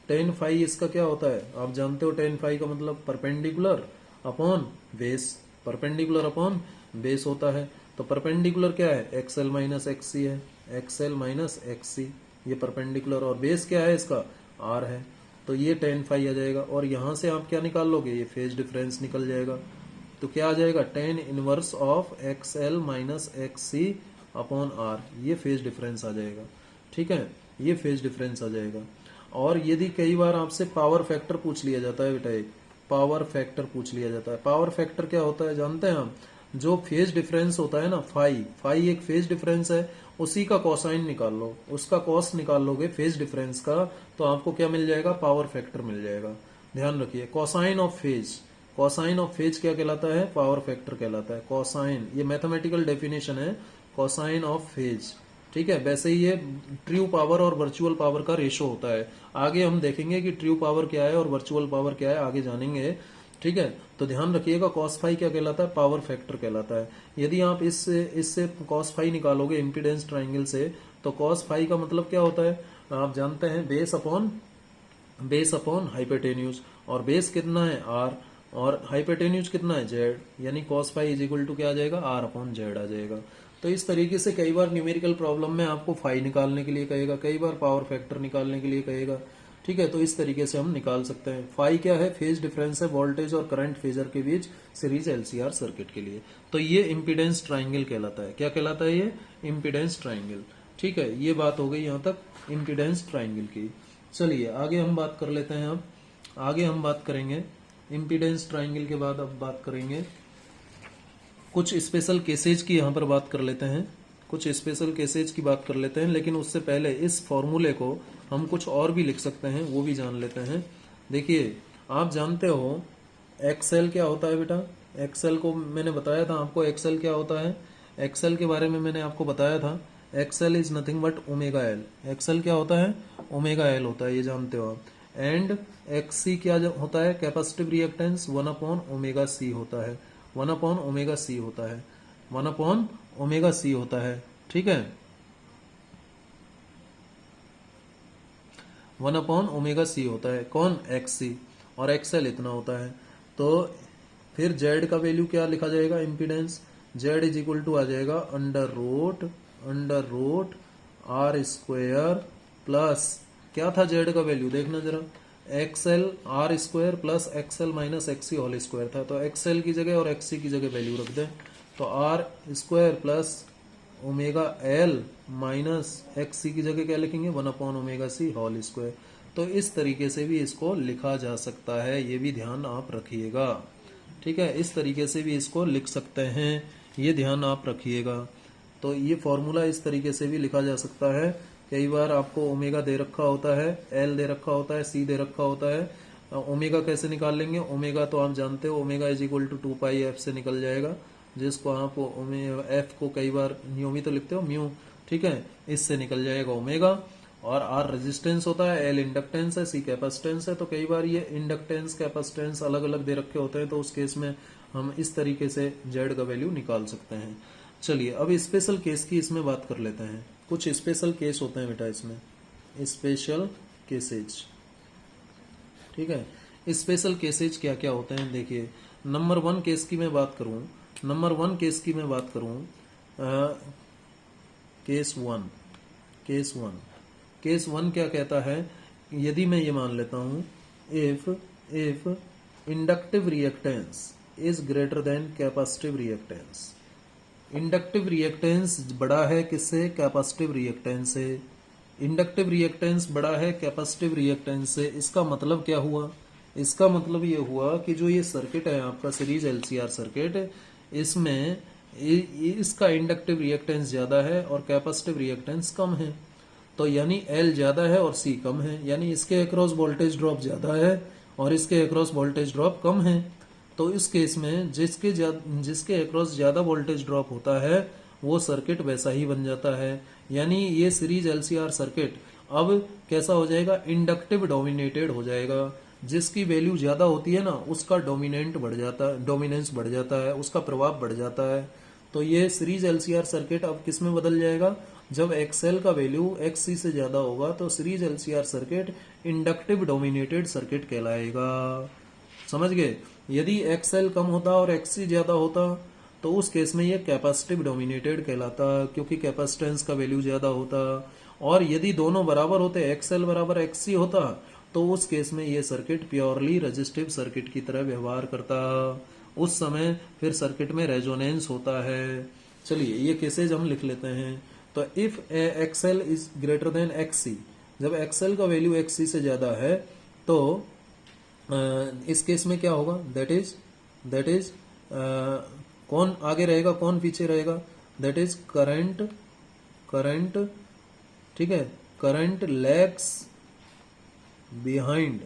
टेन फाई इसका क्या होता है, आप जानते हो टेन फाई का मतलब perpendicular upon base, perpendicular upon base होता है। तो परपेंडिकुलर क्या है, एक्सएल माइनस एक्ससी है, एक्सएल माइनस एक्ससी, ये परपेंडिकुलर, और बेस क्या है इसका, आर है। तो ये टेन फाई आ जाएगा, और यहां से आप क्या निकाल लोगे, ये फेज डिफरेंस निकल जाएगा। तो क्या आ जाएगा, tan inverse of X L minus X C upon R, ये फेज डिफरेंस आ जाएगा। ठीक है, ये फेज डिफरेंस आ जाएगा। और यदि कई बार आपसे पावर फैक्टर पूछ लिया जाता है बेटा, एक पावर फैक्टर पूछ लिया जाता है। पावर फैक्टर क्या होता है जानते हैं हम, जो फेज डिफरेंस होता है ना, फाई, फाई एक फेज डिफरेंस है, उसी का कोसाइन निकाल लो, उसका कॉस निकाल लोगे फेज डिफरेंस का, तो आपको क्या मिल जाएगा, पावर फैक्टर मिल जाएगा। ध्यान रखिए, cosine of phase, cosine of phase क्या कहलाता है, पावर फैक्टर कहलाता है। कोसाइन, ये मैथमेटिकल डेफिनेशन है, कोसाइन ऑफ फेज। ठीक है, वैसे ही ये ट्रू पावर और वर्चुअल पावर का रेशो होता है। आगे हम देखेंगे कि ट्रू पावर क्या है और वर्चुअल पावर क्या है, आगे जानेंगे। ठीक है, तो ध्यान रखिएगा, कॉस फाई क्या कहलाता है, पावर फैक्टर कहलाता है। यदि आप इससे कॉस फाई निकालोगे इम्पीडेंस ट्राइंगल से, तो कॉस फाई का मतलब क्या होता है, आप जानते हैं, बेस अपॉन हाइपोटेन्यूज, और बेस कितना है, आर, और हाइपोटेन्यूज कितना है, जेड, यानी cos phi is equal to क्या आ जाएगा, आर अपॉन जेड आ जाएगा। तो इस तरीके से कई बार न्यूमेरिकल प्रॉब्लम में आपको फाई निकालने के लिए कहेगा, कई बार पावर फैक्टर निकालने के लिए कहेगा। ठीक है, तो इस तरीके से हम निकाल सकते हैं। फाई क्या है, फेज डिफरेंस है वोल्टेज और करंट फेजर के बीच सीरीज एलसीआर सर्किट के लिए। तो ये इम्पीडेंस ट्राइंगल कहलाता है। क्या कहलाता है, ये इम्पीडेंस ट्राइंगल। ठीक है, ये बात हो गई यहाँ तक इम्पीडेंस ट्राइंगल की। चलिए आगे हम बात कर लेते हैं। अब आगे हम बात करेंगे इम्पीडेंस ट्राइंगल के बाद, अब बात करेंगे कुछ स्पेशल केसेज की, यहाँ पर बात कर लेते हैं, कुछ स्पेशल केसेज की बात कर लेते हैं। लेकिन उससे पहले इस फॉर्मूले को हम कुछ और भी लिख सकते हैं, वो भी जान लेते हैं। देखिए, आप जानते हो एक्सएल क्या होता है बेटा, एक्सएल को मैंने बताया था आपको, एक्सएल क्या होता है, एक्सएल के बारे में मैंने आपको बताया था। XL is nothing but omega L. XL क्या होता है, ओमेगा एल होता है, ये जानते हो आप। एंड एक्ससी क्या होता है, capacitive reactance 1 upon omega C होता है, 1 अपॉन ओमेगा सी होता है, 1 अपॉन ओमेगा सी होता है। ठीक है, 1 अपॉन ओमेगा सी होता है, कौन, एक्ससी, और एक्सएल इतना होता है। तो फिर जेड का वैल्यू क्या लिखा जाएगा, impedance, Z is equal to आ जाएगा under root R square plus, क्या था जेड का वैल्यू देखना जरा, XL R square plus XL minus XC whole square था। तो एक्सएल की जगह और एक्ससी की जगह वैल्यू रख दें, तो R square plus omega L minus X C की जगह क्या लिखेंगे, 1 upon omega C whole square. तो इस तरीके से भी इसको लिखा जा सकता है, ये भी ध्यान आप रखिएगा। ठीक है, इस तरीके से भी इसको लिख सकते हैं, ये ध्यान आप रखिएगा। तो ये फॉर्मूला इस तरीके से भी लिखा जा सकता है। कई बार आपको ओमेगा दे रखा होता है, एल दे रखा होता है, सी दे रखा होता है। ओमेगा कैसे निकाल लेंगे, ओमेगा तो आप जानते हो, omega is equal to 2 pi F से निकल जाएगा। जिसको आप एफ को कई बार न्यू भी तो लिखते हो म्यू, ठीक है, इससे निकल जाएगा ओमेगा। और आर रेजिस्टेंस होता है, एल इंडक्टेंस है, सी कैपेसिटेंस है। तो कई बार ये इंडक्टेंस कैपेसिटेंस अलग अलग दे रखे होते हैं, तो उस केस में हम इस तरीके से जेड का वैल्यू निकाल सकते हैं। चलिए अब स्पेशल केस की इसमें बात कर लेते हैं। कुछ स्पेशल केस होते हैं बेटा इसमें, स्पेशल केसेज, ठीक है। स्पेशल केसेज क्या क्या होते हैं देखिए। नंबर 1 केस की मैं बात करूं, नंबर 1 केस की मैं बात करूं, केस 1, केस 1, केस 1 क्या कहता है, यदि मैं ये मान लेता हूं if inductive reactance is greater than capacitive reactance, inductive reactance बड़ा है किससे, कैपेसिटिव रिएक्टेंस से, इंडक्टिव रिएक्टेंस बड़ा है कैपेसिटिव रिएक्टेंस से। इसका मतलब क्या हुआ, इसका मतलब ये हुआ कि जो ये सर्किट है आपका सीरीज एलसीआर सर्किट, इसमें इसका इंडक्टिव रिएक्टेंस ज्यादा है और कैपेसिटिव रिएक्टेंस कम है। तो यानी एल ज्यादा है और सी कम है, यानी इसके अक्रॉस वोल्टेज ड्रॉप ज्यादा है और इसके अक्रॉस वोल्टेज ड्रॉप कम है। तो इस केस में जिसके अक्रॉस ज्यादा वोल्टेज ड्रॉप होता है वो सर्किट वैसा ही बन जाता है। यानी ये सीरीज एलसीआर सर्किट अब कैसा हो जाएगा, इंडक्टिव डोमिनेटेड हो जाएगा। जिसकी वैल्यू ज्यादा होती है ना उसका डोमिनेंस बढ़ जाता है, उसका प्रभाव बढ़ जाता है। तो ये सीरीज एलसीआर सर्किट अब किस में बदल जाएगा, जब एक्सएल का वैल्यू एक्ससी से ज्यादा होगा तो series LCR circuit inductive dominated circuit कहलाएगा। समझ गए। यदि एक्सएल कम होता और एक्ससी ज्यादा होता तो उस केस में ये कैपेसिटिव डोमिनेटेड कहलाता, क्योंकि कैपेसिटेंस का वैल्यू ज्यादा होता। और यदि दोनों बराबर होते, एक्सएल बराबर एक्ससी होता, तो उस केस में ये सर्किट प्योरली रेजिस्टिव सर्किट की तरह व्यवहार करता। उस समय फिर सर्किट में रेजोनेंस होता है। चलिए ये केसेज हम लिख लेते हैं। तो if XL is greater than एक्ससी, जब एक्सएल का वैल्यू एक्ससी से ज्यादा है तो इस केस में क्या होगा, दैट इज कौन आगे रहेगा कौन पीछे रहेगा, दैट इज करंट, ठीक है, current lags behind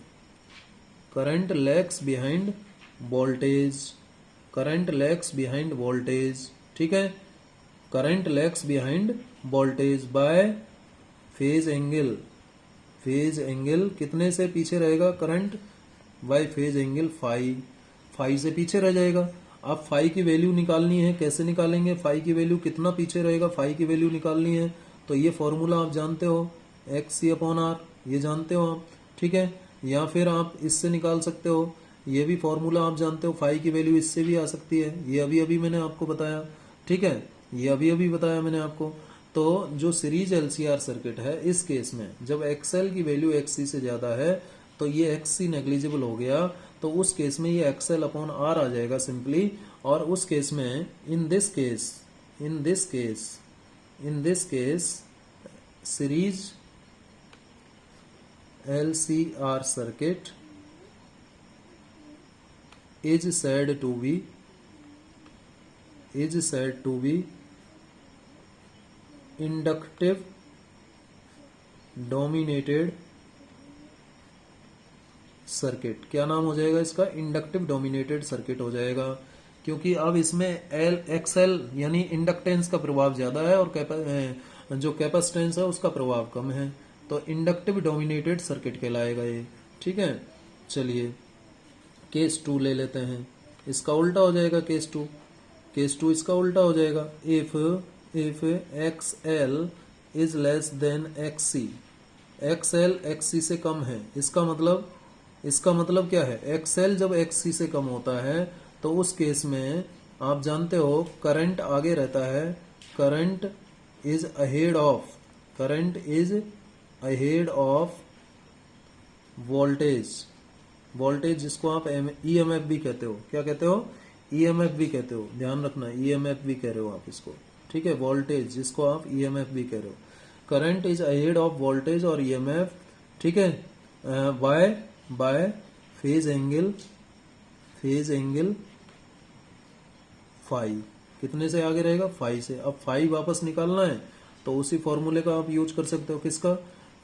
voltage, current lags behind voltage, ठीक है, current lags behind voltage by phase angle, phase angle कितने से पीछे रहेगा current, by phase angle phi से पीछे रह जाएगा। अब फाई की वैल्यू निकालनी है, कैसे निकालेंगे, फाई की वैल्यू कितना पीछे रहेगा, फाई की वैल्यू निकालनी है तो ये फॉर्मूला आप जानते हो, XC/R, ये जानते हो आप, ठीक है। या फिर आप इससे निकाल सकते हो, ये भी फॉर्मूला आप जानते हो, फाई की वैल्यू इससे भी आ सकती है, ये अभी अभी मैंने आपको बताया, ठीक है, ये अभी अभी बताया मैंने आपको। तो जो सीरीज एलसीआर सर्किट है इस केस में जब एक्सएल की वैल्यू एक्ससी से ज्यादा है तो ये एक्ससी नेग्लिजिबल हो गया, तो उस केस में ये XL/R आ जाएगा सिंपली। और उस केस में in this case series LCR circuit is said to be inductive dominated circuit. क्या नाम हो जाएगा इसका, इंडक्टिव डोमिनेटेड सर्किट हो जाएगा, क्योंकि अब इसमें एक्सएल यानी इंडक्टेंस का प्रभाव ज्यादा है और जो कैपेसिटेंस है उसका प्रभाव कम है, तो इंडक्टिव डोमिनेटेड सर्किट कहलाएगा ये, ठीक है। चलिए केस 2 ले लेते हैं, इसका उल्टा हो जाएगा केस 2 इसका उल्टा हो जाएगा। If XL is less than XC, XL XC से कम है, इसका मतलब क्या है, XL जब XC से कम होता है तो उस केस में आप जानते हो करंट आगे रहता है, current is ahead of voltage जिसको आप EMF भी कहते हो, क्या कहते हो, EMF भी कहते हो, ध्यान रखना EMF भी कह रहे हो आप इसको, ठीक है, वोल्टेज जिसको आप EMF भी कह रहे हो, current is ahead of voltage और EMF, ठीक है, बाय फेज एंगल फाई, कितने से आगे रहेगा, फाई से। अब फाई वापस निकालना है तो उसी फॉर्मूले का आप यूज कर सकते हो, किसका,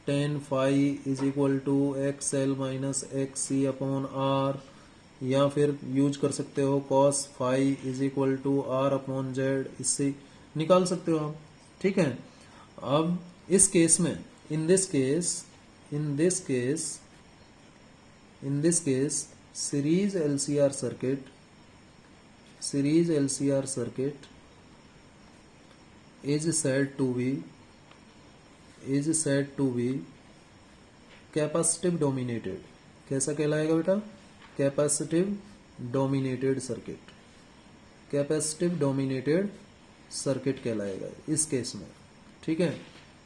tan phi is equal to XL minus XC/R, या फिर यूज कर सकते हो cos phi is equal to R upon Z, इससे निकाल सकते हो आप। ठीक है, अब इस केस में in this case series LCR circuit is said to be capacitive dominated. कैसा कहलाएगा बेटा? कैपेसिटिव डोमिनेटेड सर्किट कहलाएगा इस केस में। ठीक है,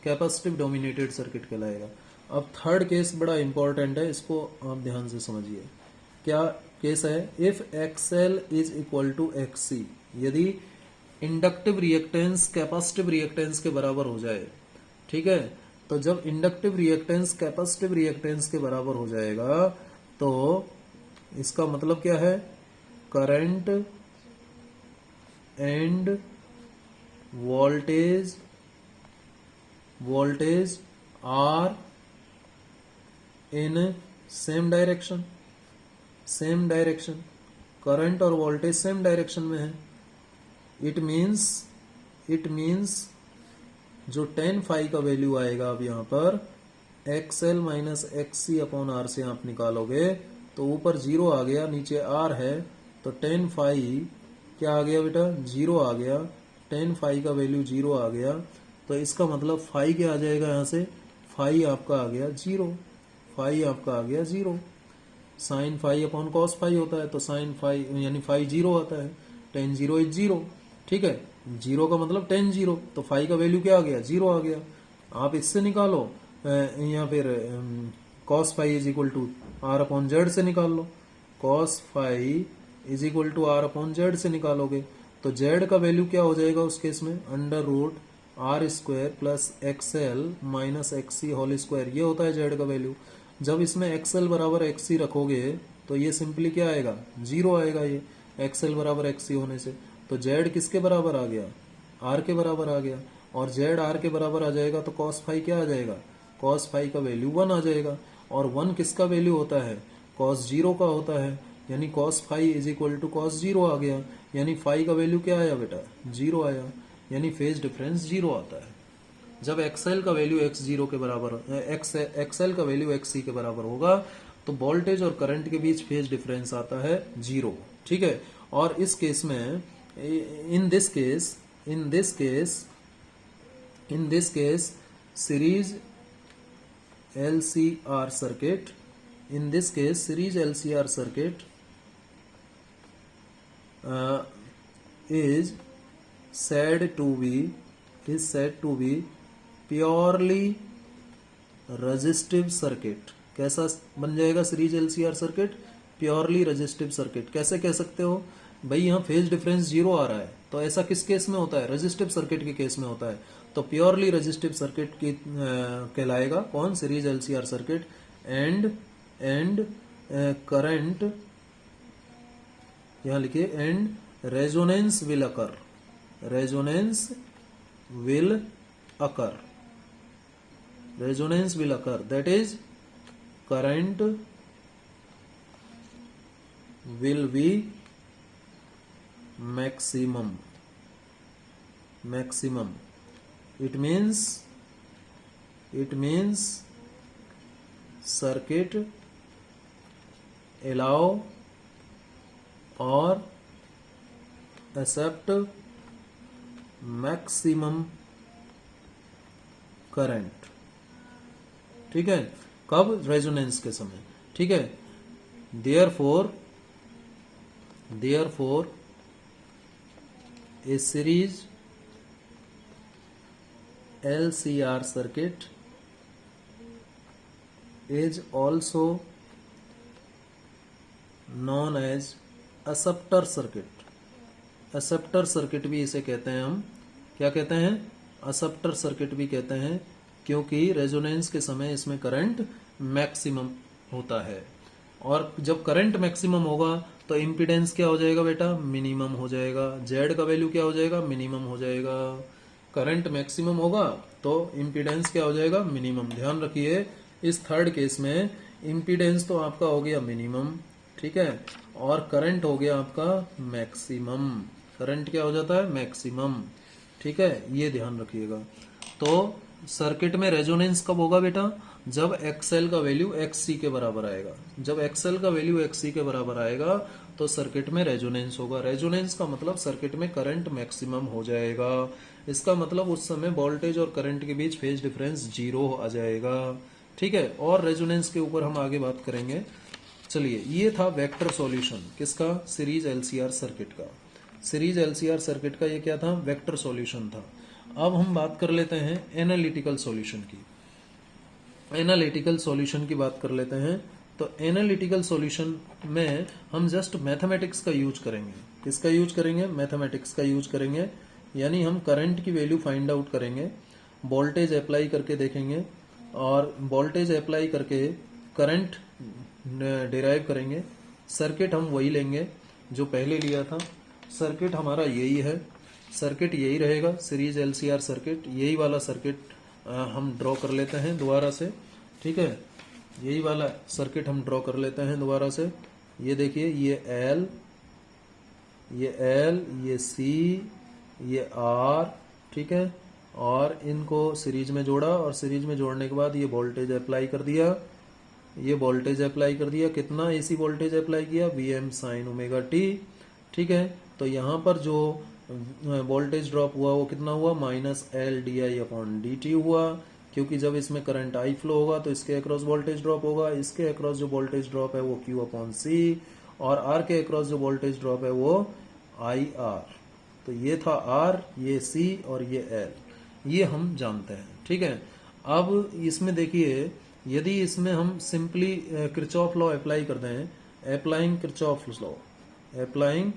कैपेसिटिव डोमिनेटेड सर्किट कहलाएगा। अब थर्ड केस बड़ा इंपॉर्टेंट है, इसको आप ध्यान से समझिए। क्या केस है? If XL is equal to XC, यदि इंडक्टिव रिएक्टेंस कैपेसिटिव रिएक्टेंस के बराबर हो जाए। ठीक है, तो जब इंडक्टिव रिएक्टेंस कैपेसिटिव रिएक्टेंस के बराबर हो जाएगा तो इसका मतलब क्या है? Current and voltage are in same direction. Current और वोल्टेज सेम डायरेक्शन में है। इट मीन्स जो tan फाई का वैल्यू आएगा अब यहाँ पर XL minus XC upon R से आप निकालोगे तो ऊपर 0 आ गया, नीचे R है, तो tan फाई क्या आ गया बेटा? 0 आ गया। tan फाई का वैल्यू 0 आ गया, तो इसका मतलब फाई क्या आ जाएगा यहाँ से? फाई आपका आ गया 0। Sine phi upon cos phi होता है, तो साइन फाई यानी फाई 0 आता है। tan 0 is 0। ठीक है, 0 का मतलब tan 0, तो फाई का वैल्यू क्या आ गया? 0 आ गया। आप इससे निकालो या फिर cos phi is equal to R upon Z से निकाल लो। cos phi is equal to R upon Z से निकालोगे तो जेड का वैल्यू क्या हो जाएगा उस केस में? Under root R square plus XL minus XC whole square, ये होता है जेड का वैल्यू। जब इसमें XL बराबर XC रखोगे तो ये सिंपली क्या आएगा? 0 आएगा। ये XL बराबर XC होने से तो जेड किसके बराबर आ गया? आर के बराबर आ गया। और जेड आर के बराबर आ जाएगा तो cos फाई क्या आ जाएगा? cos फाई का वैल्यू 1 आ जाएगा। और 1 किसका वैल्यू होता है? cos 0 का होता है, यानी cos phi is equal to cos 0 आ गया। यानी फाई का वैल्यू क्या आया बेटा? 0 आया, यानी फेज डिफरेंस 0 आता है। जब XL का वैल्यू X0 के बराबर XL का वैल्यू XC के बराबर होगा तो वोल्टेज और करंट के बीच फेज डिफरेंस आता है 0। ठीक है, और इस केस में in this case series LCR circuit is said to be purely resistive circuit। कैसा बन जाएगा series LCR circuit? Purely resistive circuit. कैसे कह सकते हो भाई? यहाँ फेज डिफरेंस 0 आ रहा है, तो ऐसा किस केस में होता है? रेजिस्टिव सर्किट के केस में होता है। तो प्योरली रेजिस्टिव सर्किट की कहलाएगा कौन? Series LCR circuit. And current यहाँ लिखिए, and resonance will occur, that is current will be maximum। It means circuit allow or accept maximum current। ठीक है, कब? रेजोनेंस के समय। ठीक है, therefore a series LCR circuit is also known as acceptor circuit। acceptor circuit भी इसे कहते हैं हम। क्या कहते हैं? acceptor circuit भी कहते हैं, क्योंकि रेजोनेंस के समय इसमें करंट मैक्सिमम होता है। और जब करंट मैक्सिमम होगा तो इम्पीडेंस क्या हो जाएगा बेटा? मिनिमम हो जाएगा। जेड का वैल्यू क्या हो जाएगा? मिनिमम हो जाएगा। करंट मैक्सिमम होगा तो इम्पीडेंस क्या हो जाएगा? मिनिमम। ध्यान रखिए, इस थर्ड केस में इम्पीडेंस तो आपका हो गया मिनिमम। ठीक है, और करंट हो गया आपका मैक्सिमम। करंट क्या हो जाता है? मैक्सिमम। ठीक है, ये ध्यान रखिएगा। तो सर्किट में रेजोनेंस कब होगा बेटा? जब एक्सएल का वैल्यू एक्ससी के बराबर आएगा। जब एक्सएल का वैल्यू एक्ससी के बराबर आएगा तो सर्किट में रेजोनेंस होगा। रेजोनेंस का मतलब सर्किट में करंट मैक्सिमम हो जाएगा। इसका मतलब उस समय वोल्टेज और करंट के बीच फेज डिफरेंस 0 आ जाएगा। ठीक है, और रेजोनेंस के ऊपर हम आगे बात करेंगे। चलिए, ये था वेक्टर सॉल्यूशन किसका? सीरीज एलसीआर सर्किट का। सीरीज एलसीआर सर्किट का ये क्या था? वेक्टर सॉल्यूशन था। अब हम बात कर लेते हैं एनालिटिकल सॉल्यूशन की। एनालिटिकल सॉल्यूशन की बात कर लेते हैं। तो एनालिटिकल सॉल्यूशन में हम जस्ट मैथमेटिक्स का यूज करेंगे। किसका यूज करेंगे? मैथमेटिक्स का यूज करेंगे। यानी हम करंट की वैल्यू फाइंड आउट करेंगे, वोल्टेज अप्लाई करके देखेंगे, और वोल्टेज अप्लाई करके करंट डिराइव करेंगे। सर्किट हम वही लेंगे जो पहले लिया था। सर्किट हमारा यही है, सर्किट यही रहेगा, सीरीज एलसीआर सर्किट। यही वाला सर्किट हम ड्रॉ कर लेते हैं दोबारा से। ठीक है, यही वाला सर्किट हम ड्रॉ कर लेते हैं दोबारा से। ये देखिए, ये L, ये C, ये R। ठीक है, और इनको सीरीज में जोड़ा, और सीरीज में जोड़ने के बाद ये वोल्टेज अप्लाई कर दिया। ये वोल्टेज अप्लाई कर दिया। कितना एसी वोल्टेज अप्लाई किया? Vm sine omega T. ठीक है, तो यहाँ पर जो वोल्टेज ड्रॉप हुआ वो कितना हुआ? -LdI/dt हुआ, क्योंकि जब इसमें करंट आई फ्लो होगा तो इसके अक्रॉस वोल्टेज ड्रॉप होगा। इसके अक्रॉस जो वोल्टेज ड्रॉप है वो Q/C, और R के अक्रॉस जो वोल्टेज ड्रॉप है वो IR। तो ये था R, ये C और ये L, ये हम जानते हैं। ठीक है, अब इसमें देखिए, यदि इसमें हम सिंपली किरचॉफ लॉ अप्लाई कर दें, applying Kirchhoff law, applying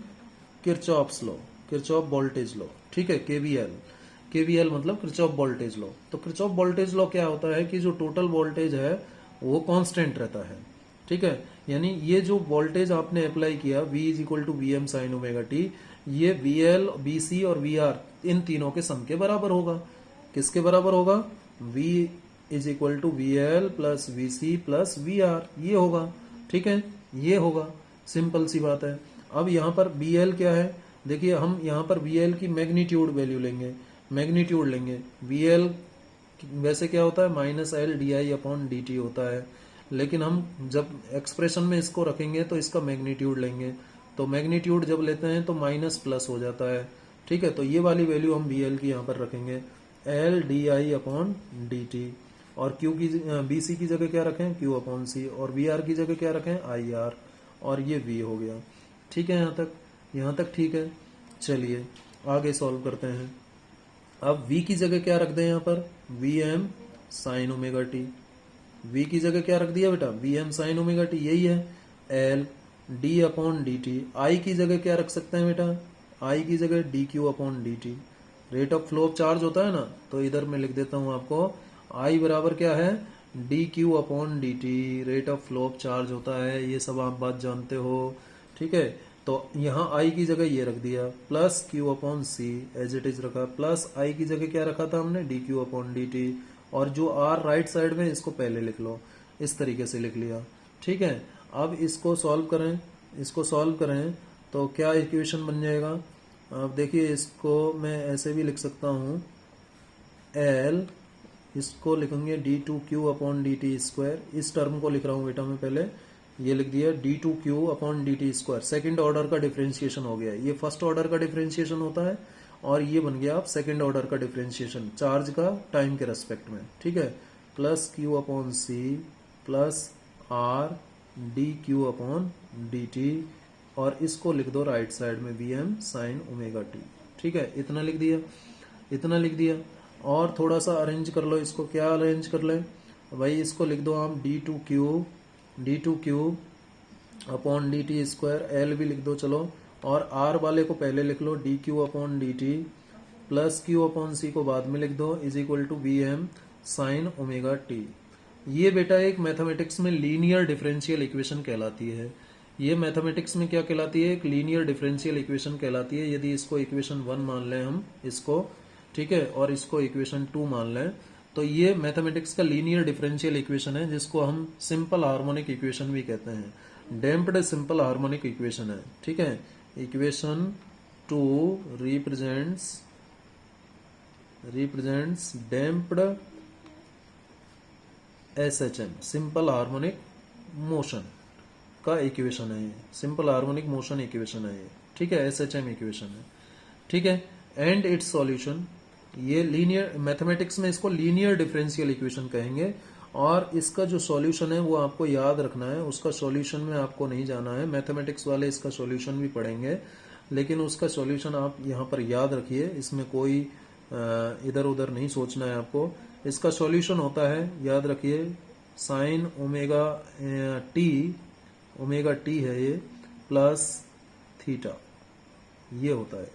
Kirchhoff's law, Kirchhoff voltage law. ठीक है, केवीएल, केवीएल मतलब किरचॉफ वोल्टेज लॉ। तो किरचॉफ वोल्टेज लॉ क्या होता है कि जो टोटल वोल्टेज है वो कांस्टेंट रहता है। ठीक है, यानी ये जो वोल्टेज आपने अप्लाई किया V = Vm sine omega T, ये VL, VC और VR इन तीनों के सम के बराबर होगा। किसके बराबर होगा? V = VL plus VC plus VR, ये होगा। ठीक है, ये होगा, सिंपल सी बात है। अब यहाँ पर VL क्या है? देखिए, हम यहाँ पर VL की मैग्नीट्यूड वैल्यू लेंगे, मैग्नीट्यूड लेंगे। VL वैसे क्या होता है? -LdI/dt होता है, लेकिन हम जब एक्सप्रेशन में इसको रखेंगे तो इसका मैग्नीट्यूड लेंगे। तो मैग्नीट्यूड जब लेते हैं तो माइनस प्लस हो जाता है। ठीक है, तो ये वाली वैल्यू हम VL की यहाँ पर रखेंगे, LdI/dt, और Q की BC की जगह क्या रखें? Q/C, और VR की जगह क्या रखें? IR, और ये V हो गया। ठीक है, यहाँ तक ठीक है। चलिए आगे सॉल्व करते हैं। अब V की जगह क्या रख दें? यहाँ पर Vm sine omega T. V की जगह क्या रख दिया बेटा? Vm साइन ओमेगा टी, यही है। L d/dt। I की जगह क्या रख सकते हैं बेटा? I की जगह dQ/dt। Rate of flow of charge होता है ना, तो इधर मैं लिख देता हूं आपको, I बराबर क्या है? dQ/dt। Rate of flow of charge होता है, ये सब आप बात जानते हो। ठीक है, तो यहाँ I की जगह ये रख दिया, plus Q/C as it is रखा, प्लस I की जगह क्या रखा था हमने? dQ/dt, और जो R राइट साइड में इसको पहले लिख लो, इस तरीके से लिख लिया। ठीक है, अब इसको सॉल्व करें, इसको सॉल्व करें तो क्या इक्वेशन बन जाएगा? अब देखिए, इसको मैं ऐसे भी लिख सकता हूँ, L, इसको लिखेंगे d2Q/dt²। इस टर्म को लिख रहा हूँ बेटा मैं, पहले ये लिख दिया d2Q/dt²। सेकंड ऑर्डर का डिफरेंशिएशन हो गया। ये फर्स्ट ऑर्डर का डिफरेंशिएशन होता है, और ये बन गया आप सेकंड ऑर्डर का डिफरेंशिएशन चार्ज का टाइम के रेस्पेक्ट में। ठीक है, plus Q/C plus R dQ/dt, और इसको लिख दो राइट साइड में Vm साइन ओमेगा टी। ठीक है, इतना लिख दिया, इतना लिख दिया। और थोड़ा सा अरेंज कर लो इसको। क्या अरेंज कर ले भाई? इसको लिख दो आप d2Q/dt²। L भी लिख दो चलो, और R वाले को पहले लिख लो dQ/dt, प्लस Q/C को बाद में लिख दो, = Vm साइन ओमेगा टी। ये बेटा एक मैथमेटिक्स में लीनियर डिफरेंशियल इक्वेशन कहलाती है। ये मैथमेटिक्स में क्या कहलाती है? एक लीनियर डिफरेंशियल इक्वेशन कहलाती है। यदि इसको इक्वेशन 1 मान लें हम इसको, ठीक है, और इसको इक्वेशन 2 मान लें, तो ये मैथमेटिक्स का लीनियर डिफरेंशियल इक्वेशन है, जिसको हम सिंपल हार्मोनिक इक्वेशन भी कहते हैं। डैम्प्ड सिंपल हार्मोनिक इक्वेशन है, ठीक है। Equation 2 represents damped SHM simple harmonic motion का इक्वेशन है ये, सिंपल हार्मोनिक मोशन इक्वेशन है ये, ठीक है, SHM इक्वेशन है, ठीक है। एंड इट्स सॉल्यूशन, ये लीनियर, मैथमेटिक्स में इसको लीनियर डिफरेंशियल इक्वेशन कहेंगे, और इसका जो सॉल्यूशन है वो आपको याद रखना है, उसका सॉल्यूशन में आपको नहीं जाना है, मैथमेटिक्स वाले इसका सॉल्यूशन भी पढ़ेंगे, लेकिन उसका सॉल्यूशन आप यहाँ पर याद रखिए, इसमें कोई इधर उधर नहीं सोचना है आपको। इसका सॉल्यूशन होता है, याद रखिए, साइन ओमेगा टी है ये, प्लस थीटा, ये होता है।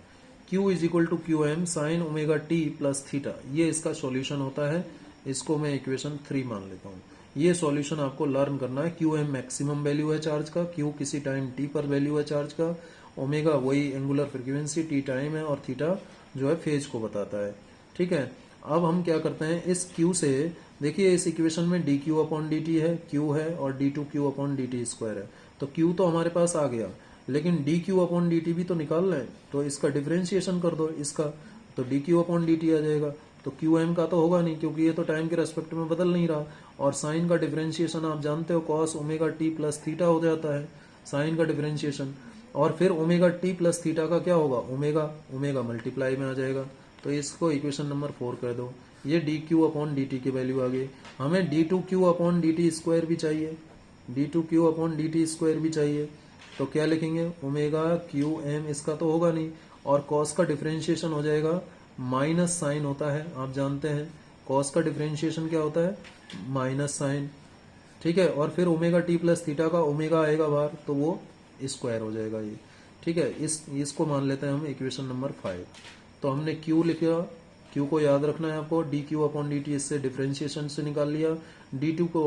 Q is equal to Q M sine omega T plus theta, ये इसका सॉल्यूशन होता है। इसको मैं इक्वेशन 3 मान लेता हूँ। ये सॉल्यूशन आपको लर्न करना है। क्यू एम मैक्सिमम वैल्यू है चार्ज का, क्यू किसी टाइम टी पर वैल्यू है चार्ज का, ओमेगा वही एंगुलर फ्रीक्वेंसी, टी टाइम है, और थीटा जो है फेज को बताता है, ठीक है। अब हम क्या करते हैं, इस Q से देखिए, इस इक्वेशन में D Q upon D T है, Q है, और D two Q upon D T square है, तो Q तो हमारे पास आ गया, लेकिन D Q upon D T भी तो निकाल रहे हैं, तो इसका डिफरेंशिएशन कर दो इसका, तो D Q upon D T आ जाएगा। तो क्यू एम का तो होगा नहीं, क्योंकि ये तो टाइम के रेस्पेक्ट में बदल नहीं रहा, और साइन का डिफरेंशिएशन आप जानते हो, cos omega T plus theta हो जाता है साइन का डिफरेंशिएशन, और फिर ओमेगा टी प्लस थीटा का क्या होगा, ओमेगा मल्टीप्लाई में आ जाएगा। तो इसको इक्वेशन नंबर 4 कर दो। ये D Q upon D T की वैल्यू आ गई। हमें D two Q upon D T square भी चाहिए, D two Q upon D T square भी चाहिए, तो क्या लिखेंगे, ओमेगा क्यू एम, इसका तो होगा नहीं, और कॉस का डिफरेंशिएशन हो जाएगा, माइनस साइन होता है, आप जानते हैं कॉस का डिफरेंशिएशन क्या होता है, माइनस साइन, ठीक है। और फिर ओमेगा टी प्लस थीटा का ओमेगा आएगा बाहर, तो वो स्क्वायर हो जाएगा ये, ठीक है। इसको मान लेते हैं हम इक्वेशन नंबर 5। तो हमने क्यू लिखा, क्यू को याद रखना है आपको, D Q upon D T, इससे डिफरेंशिएशन से निकाल लिया, D two Q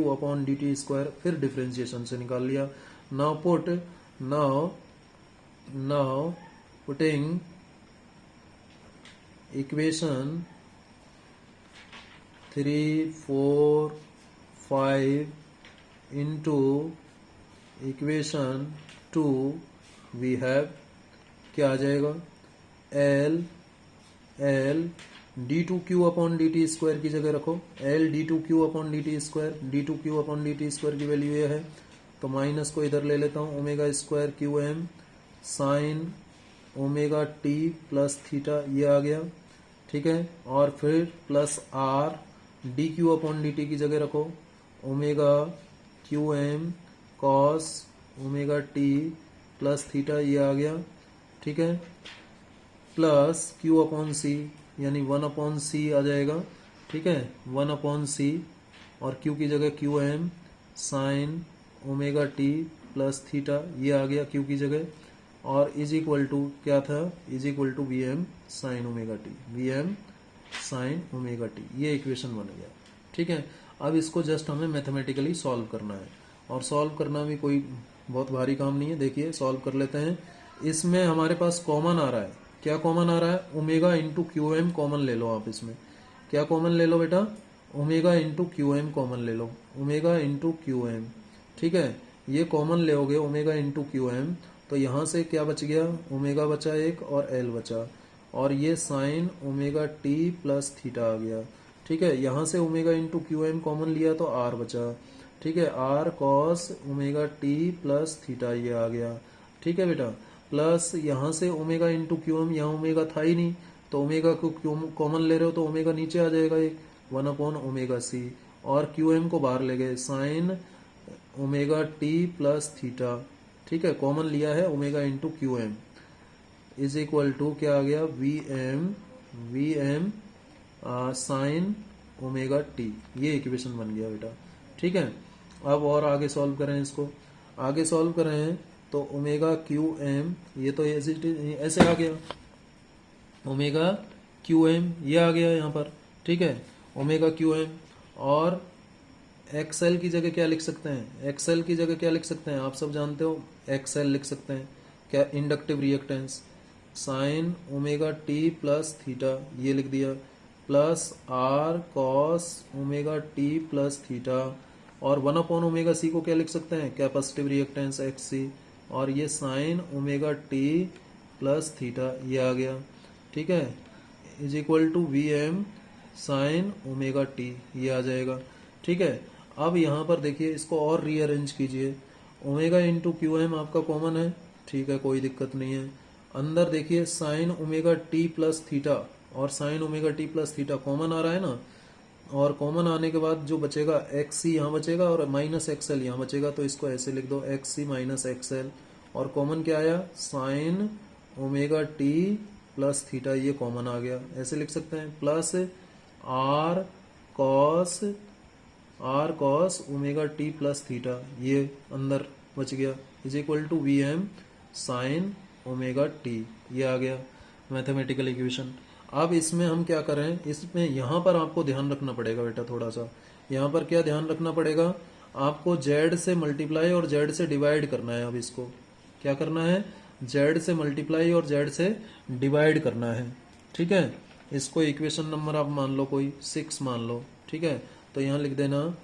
upon D T square, फिर डिफरेंशिएशन से निकाल लिया। Now putting equation 3, 4, 5 into equation 2 we have, क्या आ जाएगा, L D two Q upon D T square की जगह रखो, L D two Q upon D T square, D two Q upon D T square की वैल्यू ये है, तो माइनस को इधर ले लेता हूँ, omega square Q M sine omega T plus theta, ये आ गया, ठीक है। और फिर plus R D Q upon D T की जगह रखो, omega Q M cos omega T plus theta, ये आ गया, ठीक है, प्लस क्यू अपॉन सी, यानी 1 अपॉन सी आ जाएगा, ठीक है, 1 अपॉन सी, और क्यू की जगह Q M sine omega T plus theta, ये आ गया क्यू की जगह, और इज इक्वल टू क्या था, is equal to V M sine omega T, V M sine omega T, ये इक्वेशन बन गया, ठीक है। अब इसको जस्ट हमें मैथमेटिकली सॉल्व करना है, और सॉल्व करना भी कोई बहुत भारी काम नहीं है। देखिए सॉल्व कर लेते हैं। इसमें हमारे पास कॉमन आ रहा है, क्या कॉमन आ रहा है, omega into Q M common ले लो आप, इसमें क्या कॉमन ले लो बेटा, omega into Q M common ले लो, ओमेगा इंटू क्यू एम, ठीक है, ये कॉमन ले ओमेगा इंटू क्यू एम, तो यहाँ से क्या बच गया, ओमेगा बचा एक और एल बचा, और ये sine omega T plus theta आ गया, ठीक है। यहाँ से omega into Q M common लिया तो आर बचा, ठीक है, R cos omega T plus theta, ये आ गया, ठीक है बेटा, प्लस यहाँ से ओमेगा इंटू क्यू एम, यहाँ ओमेगा था ही नहीं, तो ओमेगा को कॉमन ले रहे हो तो ओमेगा नीचे आ जाएगा एक, 1 अपॉन ओमेगा सी, और क्यू एम को बाहर ले गए, sine omega T plus theta, ठीक है, कॉमन लिया है omega into Q M, is equal to क्या आ गया, V M sine omega T, ये इक्वेशन बन गया बेटा, ठीक है। अब और आगे सॉल्व करें, इसको आगे सॉल्व करें तो ओमेगा क्यू एम, ये तो ऐसे आ गया, ओमेगा क्यू एम ये आ गया यहाँ पर, ठीक है, ओमेगा क्यू एम, और एक्सएल की जगह क्या लिख सकते हैं, एक्सएल की जगह क्या लिख सकते हैं, आप सब जानते हो, एक्सएल लिख सकते हैं, क्या, inductive reactance, sine omega T plus theta, ये लिख दिया, plus R cos omega T plus theta, और 1/ओमेगा c को क्या लिख सकते हैं, कैपेसिटिव रिएक्टेंस XC, और ये sine omega T plus theta ये आ गया, ठीक है, is equal to VM sine omega T ये आ जाएगा, ठीक है। अब यहाँ पर देखिए इसको और रीअरेंज कीजिए, ओमेगा इंटू क्यू एम आपका कॉमन है, ठीक है, कोई दिक्कत नहीं है। अंदर देखिए sine omega T plus theta और sine omega T plus theta common आ रहा है ना, और कॉमन आने के बाद जो बचेगा XC यहाँ बचेगा और माइनस XL यहाँ बचेगा, तो इसको ऐसे लिख दो XC माइनस XL, और कॉमन क्या आया, sine omega T plus theta ये कॉमन आ गया, ऐसे लिख सकते हैं, plus R cos omega T plus theta ये अंदर बच गया, is equal to VM sine omega T ये आ गया मैथमेटिकल इक्वेशन। अब इसमें हम क्या करें, इसमें यहाँ पर आपको ध्यान रखना पड़ेगा बेटा, थोड़ा सा यहाँ पर क्या ध्यान रखना पड़ेगा, आपको Z से मल्टीप्लाई और Z से डिवाइड करना है। अब इसको क्या करना है, Z से मल्टीप्लाई और Z से डिवाइड करना है, ठीक है। इसको इक्वेशन नंबर आप मान लो कोई 6 मान लो, ठीक है। तो यहाँ लिख देना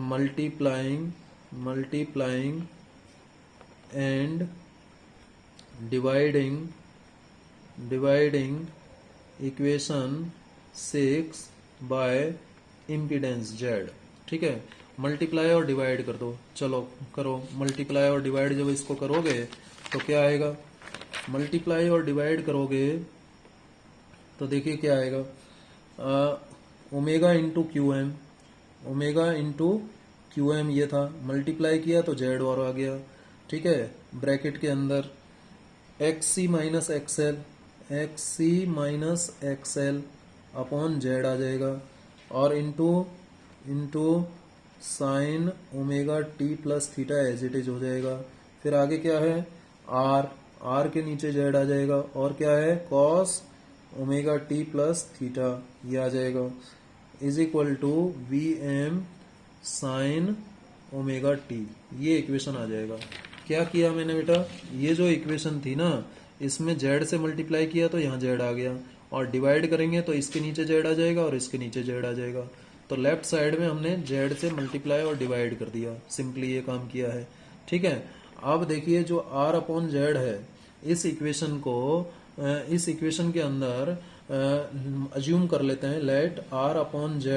multiplying and dividing equation 6 by impedance Z, ठीक है। मल्टीप्लाई और डिवाइड कर दो, चलो करो मल्टीप्लाई और डिवाइड, जब इसको करोगे तो क्या आएगा, मल्टीप्लाई और डिवाइड करोगे तो देखिए क्या आएगा, omega into Q M, omega into Q M ये था, मल्टीप्लाई किया तो Z और आ गया, ठीक है। ब्रैकेट के अंदर XC minus XL upon Z आ जाएगा, और into sine omega T plus theta as it is हो जाएगा। फिर आगे क्या है, आर के नीचे Z आ जाएगा, और क्या है, cos omega T plus theta ये आ जाएगा, is equal to VM sine omega T ये इक्वेशन आ जाएगा। क्या किया मैंने बेटा, ये जो इक्वेशन थी ना, इसमें Z से मल्टीप्लाई किया तो यहाँ Z आ गया, और डिवाइड करेंगे तो इसके नीचे Z आ जाएगा और इसके नीचे Z आ जाएगा, तो लेफ्ट साइड में हमने Z से मल्टीप्लाई और डिवाइड कर दिया, सिंपली ये काम किया है, ठीक है। अब देखिए जो R अपॉन Z है, इस इक्वेशन को इस इक्वेशन के अंदर अज्यूम कर लेते हैं, लेट R अपॉन Z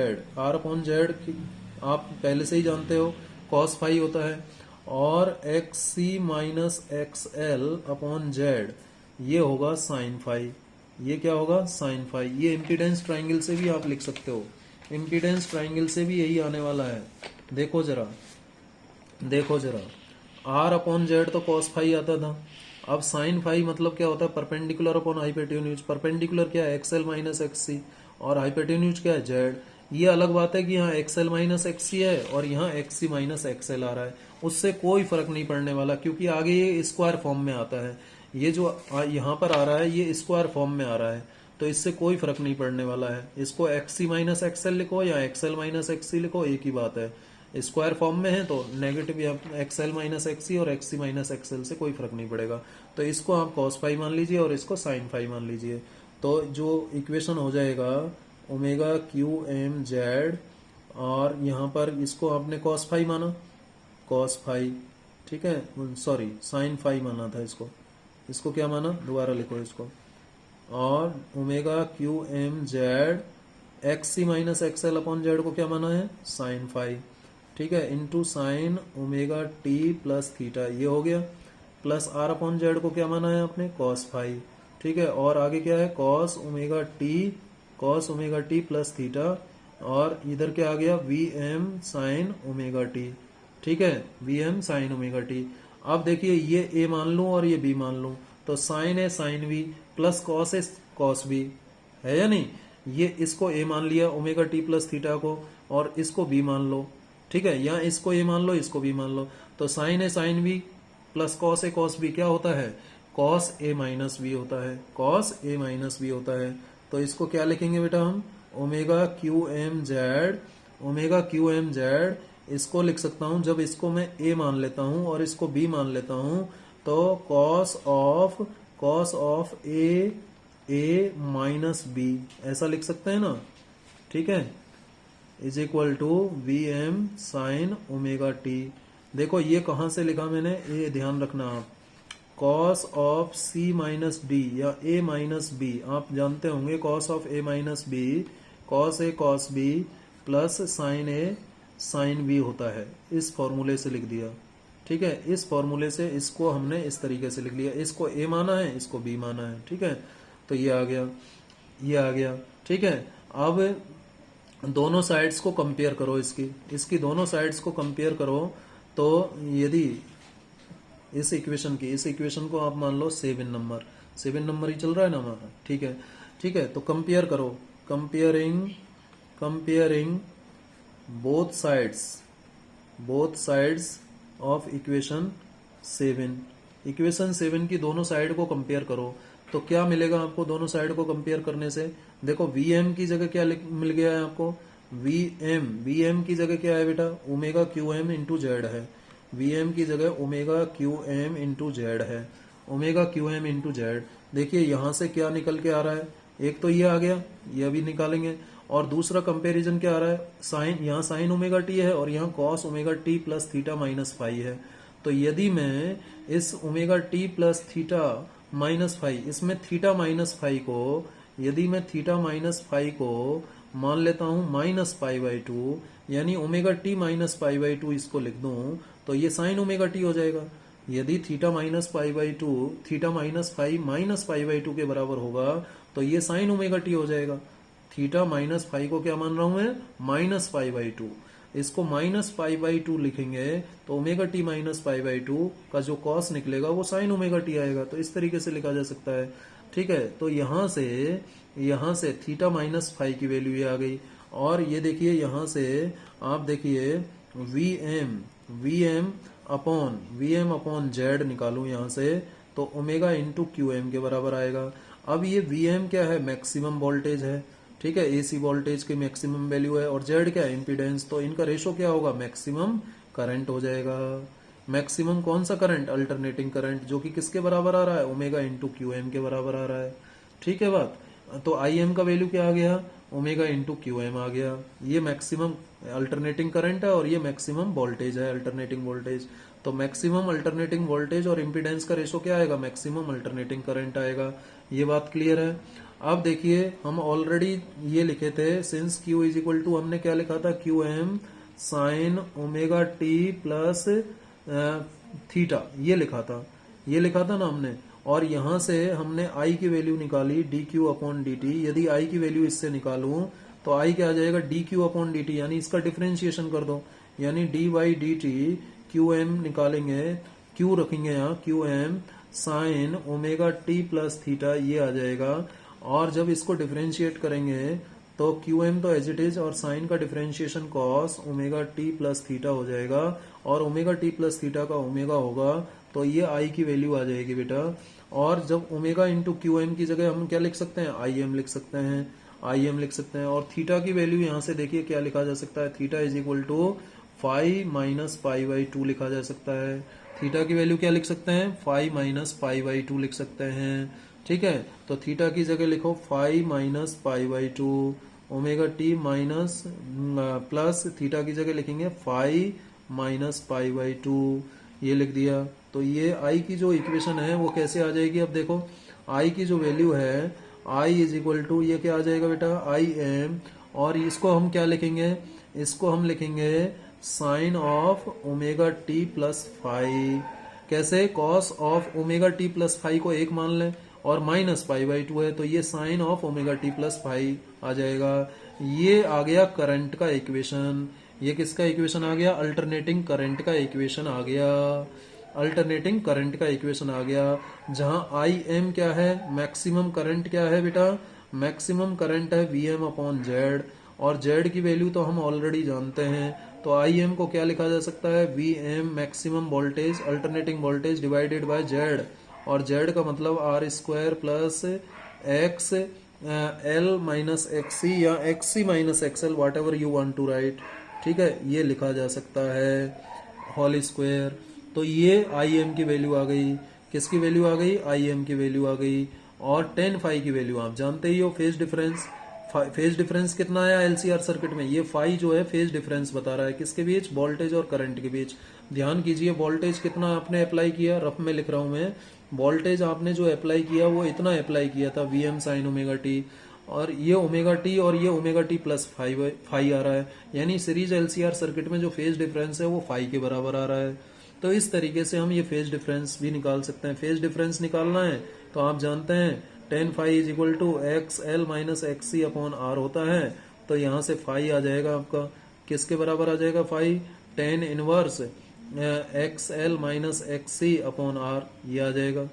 आप पहले से ही जानते हो cos फाई होता है, और XC minus XL upon Z ये होगा साइन फाई, ये क्या होगा, साइन फाई। ये इम्पीडेंस ट्राइंगल से भी आप लिख सकते हो, इम्पीडेंस ट्राइंगल से भी यही आने वाला है। देखो जरा R अपॉन Z तो cos फाई आता था, अब साइन फाई मतलब क्या होता है, परपेंडिकुलर अपॉन हाइपोटेन्यूज। परपेंडिकुलर क्या है, XL माइनस XC, और हाइपोटेन्यूज क्या है, Z। ये अलग बात है कि यहाँ XL माइनस XC है और यहाँ XC माइनस XL आ रहा है, उससे कोई फर्क नहीं पड़ने वाला, क्योंकि आगे ये स्क्वायर फॉर्म में आता है। ये जो यहाँ पर आ रहा है ये स्क्वायर फॉर्म में आ रहा है, तो इससे कोई फर्क नहीं पड़ने वाला है। इसको XC माइनस XL लिखो या XL माइनस XC लिखो, एक ही बात है। स्क्वायर फॉर्म में है तो नेगेटिव या XL माइनस XC और XC माइनस XL से कोई फर्क नहीं पड़ेगा। तो इसको आप cos फाई मान लीजिए और इसको sin फाई मान लीजिए, तो जो इक्वेशन हो जाएगा ओमेगा क्यू एम जेड, और यहाँ पर इसको आपने cos फाई माना, cos फाई, ठीक है, सॉरी sin फाई माना था इसको क्या माना, दोबारा लिखो इसको, और omega Q M Z XC minus XL upon Z को क्या माना है, sin फाई, ठीक है, into sine omega T plus theta ये हो गया, प्लस R अपॉन जेड को क्या माना है आपने, cos फाई, ठीक है, और आगे क्या है, cos omega T plus theta, और इधर क्या आ गया, VM साइन ओमेगा टी, ठीक है, VM साइन ओमेगा टी। अब देखिए ये A मान लूं और ये B मान लूं, तो साइन है साइन V प्लस cos है cos B, है या नहीं। ये इसको A मान लिया ओमेगा टी प्लस थीटा को, और इसको B मान लो, ठीक है, या इसको A मान लो इसको B मान लो, तो साइन है साइन V प्लस cos है cos B क्या होता है, cos A माइनस B होता है, cos A माइनस B होता है। तो इसको क्या लिखेंगे बेटा हम, ओमेगा क्यू एम जेड, इसको लिख सकता हूं, जब इसको मैं A मान लेता हूं और इसको B मान लेता हूं, तो cos of A minus B ऐसा लिख सकते हैं ना, ठीक है, is equal to V M sine omega T. देखो ये कहाँ से लिखा मैंने, ये ध्यान रखना आप, cos of C minus D या ए माइनस बी, आप जानते होंगे cos of A minus B cos A cos B plus sine A sine B होता है। इस फॉर्मूले से लिख दिया, ठीक है। इस फॉर्मूले से इसको हमने इस तरीके से लिख लिया, इसको ए माना है, इसको बी माना है, ठीक है। तो ये आ गया, ये आ गया, ठीक है। अब दोनों साइड्स को कंपेयर करो, इसकी दोनों साइड्स को कंपेयर करो। तो यदि इस इक्वेशन को आप मान लो 7 नंबर ही चल रहा है ना हमारा, ठीक है, ठीक है। तो कंपेयर करो, comparing both sides of equation 7 की दोनों साइड को कंपेयर करो। तो क्या मिलेगा आपको दोनों साइड को कंपेयर करने से? देखो Vm की जगह क्या मिल गया है आपको, Vm की जगह क्या है बेटा, omega Q M into Z है। Vm की जगह omega Q M into Z है, omega Q M into Z. देखिए यहां से क्या निकल के आ रहा है, एक तो ये आ गया, ये भी निकालेंगे, और दूसरा कंपैरिजन क्या आ रहा है, साइन, यहाँ साइन ओमेगा टी है और यहाँ cos omega T plus theta minus phi है। तो यदि मैं इस omega T plus theta minus phi, इसमें थीटा माइनस फाई को, यदि मैं थीटा माइनस फाई को मान लेता हूं माइनस पाई बाई टू, यानी omega T minus pi by to इसको लिख दूं, तो ये साइन ओमेगा टी हो जाएगा। यदि theta minus pi by two, theta minus phi minus pi by two के बराबर होगा, तो ये साइन ओमेगा टी हो जाएगा। थीटा माइनस फाई को क्या मान रहा हूं मैं, माइनस पाई बाई टू, इसको माइनस पाई बाई टू लिखेंगे तो omega T minus pi by to का जो कॉस निकलेगा वो साइन ओमेगा टी आएगा। तो इस तरीके से लिखा जा सकता है, ठीक है। तो यहां से थीटा माइनस फाई की वैल्यू ये आ गई, और ये देखिए यहां से आप देखिए वी एम अपॉन जेड निकालू यहां से, तो ओमेगा इंटू क्यू एम के बराबर आएगा। अब ये वी एम क्या है, मैक्सिमम वोल्टेज है, ठीक है, एसी वोल्टेज की मैक्सिमम वैल्यू है, और जेड क्या है, इम्पीडेंस। तो इनका रेशो क्या होगा, मैक्सिमम करंट हो जाएगा। मैक्सिमम कौन सा करंट, अल्टरनेटिंग करंट, जो कि किसके बराबर आ रहा है, ओमेगा इंटू क्यू एम के बराबर आ रहा है, ठीक है बात। तो आई एम का वैल्यू क्या आ गया, ओमेगा इंटू क्यू एम आ गया। ये मैक्सिमम अल्टरनेटिंग करंट है और ये मैक्सिमम वोल्टेज है, अल्टरनेटिंग वोल्टेज। तो मैक्सिमम अल्टरनेटिंग वोल्टेज और इम्पीडेंस का रेशो क्या आएगा, मैक्सिमम अल्टरनेटिंग करंट आएगा। ये बात क्लियर है। अब देखिए हम ऑलरेडी ये लिखे थे, since Q is equal to, हमने क्या लिखा था, Q M sine omega T plus theta, ये लिखा था ना हमने। और यहां से हमने I की वैल्यू निकाली D Q upon D T. यदि I की वैल्यू इससे निकालूं तो I क्या आ जाएगा, D Q upon D T, यानी इसका डिफरेंशिएशन कर दो, यानी D Y D T, Q M निकालेंगे, क्यू रखेंगे यहाँ, Q M sine omega T plus theta, ये आ जाएगा। और जब इसको डिफरेंशिएट करेंगे तो क्यू एम तो एज इट इज, और साइन का differentiation cos omega T plus theta हो जाएगा, और ओमेगा टी प्लस थीटा का ओमेगा होगा, तो ये आई की वैल्यू आ जाएगी बेटा। और जब ओमेगा इंटू क्यू एम की जगह हम क्या लिख सकते हैं, आई एम लिख सकते हैं, और थीटा की वैल्यू यहाँ से देखिए क्या लिखा जा सकता है, theta is equal to five minus pi by two लिखा जा सकता है। थीटा की वैल्यू क्या लिख सकते हैं, five minus pi by to लिख सकते हैं, ठीक है। तो थीटा की जगह लिखो five minus pi by to, omega T minus plus theta की जगह लिखेंगे five minus pi by to, ये लिख दिया। तो ये आई की जो इक्वेशन है वो कैसे आ जाएगी, अब देखो आई की जो वैल्यू है, आई इज इक्वल टू, ये क्या आ जाएगा बेटा, आई एम, और इसको हम क्या लिखेंगे, इसको हम लिखेंगे sine of omega T plus five. कैसे, cos of omega T plus five को एक मान लें और माइनस पाई बाई टू है, तो ये sine of omega T plus five आ जाएगा। ये आ गया करंट का इक्वेशन। ये किसका इक्वेशन आ गया, अल्टरनेटिंग करंट का इक्वेशन आ गया, अल्टरनेटिंग करंट का इक्वेशन आ गया। जहां आई एम क्या है, मैक्सिमम करंट क्या है बेटा, मैक्सिमम करंट है वी एम अपॉन जेड, और जेड की वैल्यू तो हम ऑलरेडी जानते हैं। तो आई एम को क्या लिखा जा सकता है, V M maximum voltage, alternating voltage divided by Z, और जेड का मतलब R square plus X L minus XC, या XC minus XL, whatever you want to write, ठीक है, ये लिखा जा सकता है होल स्क्वायर। तो ये आई एम की वैल्यू आ गई, किसकी वैल्यू आ गई, आई एम की वैल्यू आ गई। और टेन फाई की वैल्यू आप जानते ही हो, फेज फेज डिफरेंस कितना आया एलसीआर सर्किट में, ये फाई जो है फेज डिफरेंस बता रहा है किसके बीच, वोल्टेज और करंट के बीच। ध्यान कीजिए वोल्टेज कितना आपने अप्लाई किया, रफ में लिख रहा हूं मैं, वोल्टेज आपने जो अप्लाई किया वो इतना अप्लाई किया था वी साइन ओमेगा टी, और ये ओमेगा टी और ये ओमेगा टी प्लस फाई आ रहा है, यानी सीरीज एलसीआर सर्किट में जो फेज डिफरेंस है वो फाई के बराबर आ रहा है। तो इस तरीके से हम ये फेज डिफरेंस भी निकाल सकते हैं। फेज डिफरेंस निकालना है तो आप जानते हैं tan phi is equal to X L minus X C upon R होता है। तो यहाँ से फाई आ जाएगा आपका, किसके बराबर आ जाएगा phi, tan inverse X L minus X C upon R, ये आ जाएगा।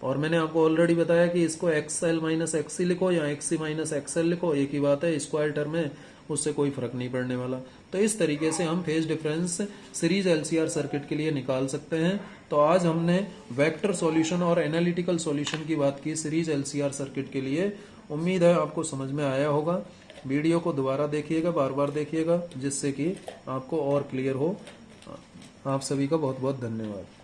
और मैंने आपको ऑलरेडी बताया कि इसको एक्स एल माइनस एक्स सी लिखो या एक्स सी माइनस एक्स एल लिखो, एक ही बात है, स्क्वायर टर्म है, उससे कोई फर्क नहीं पड़ने वाला। तो इस तरीके से हम phase difference series LCR circuit के लिए निकाल सकते हैं। तो आज हमने वेक्टर सॉल्यूशन और एनालिटिकल सॉल्यूशन की बात की सीरीज एलसीआर सर्किट के लिए। उम्मीद है आपको समझ में आया होगा। वीडियो को दोबारा देखिएगा, बार बार देखिएगा, जिससे कि आपको और क्लियर हो। आप सभी का बहुत बहुत धन्यवाद।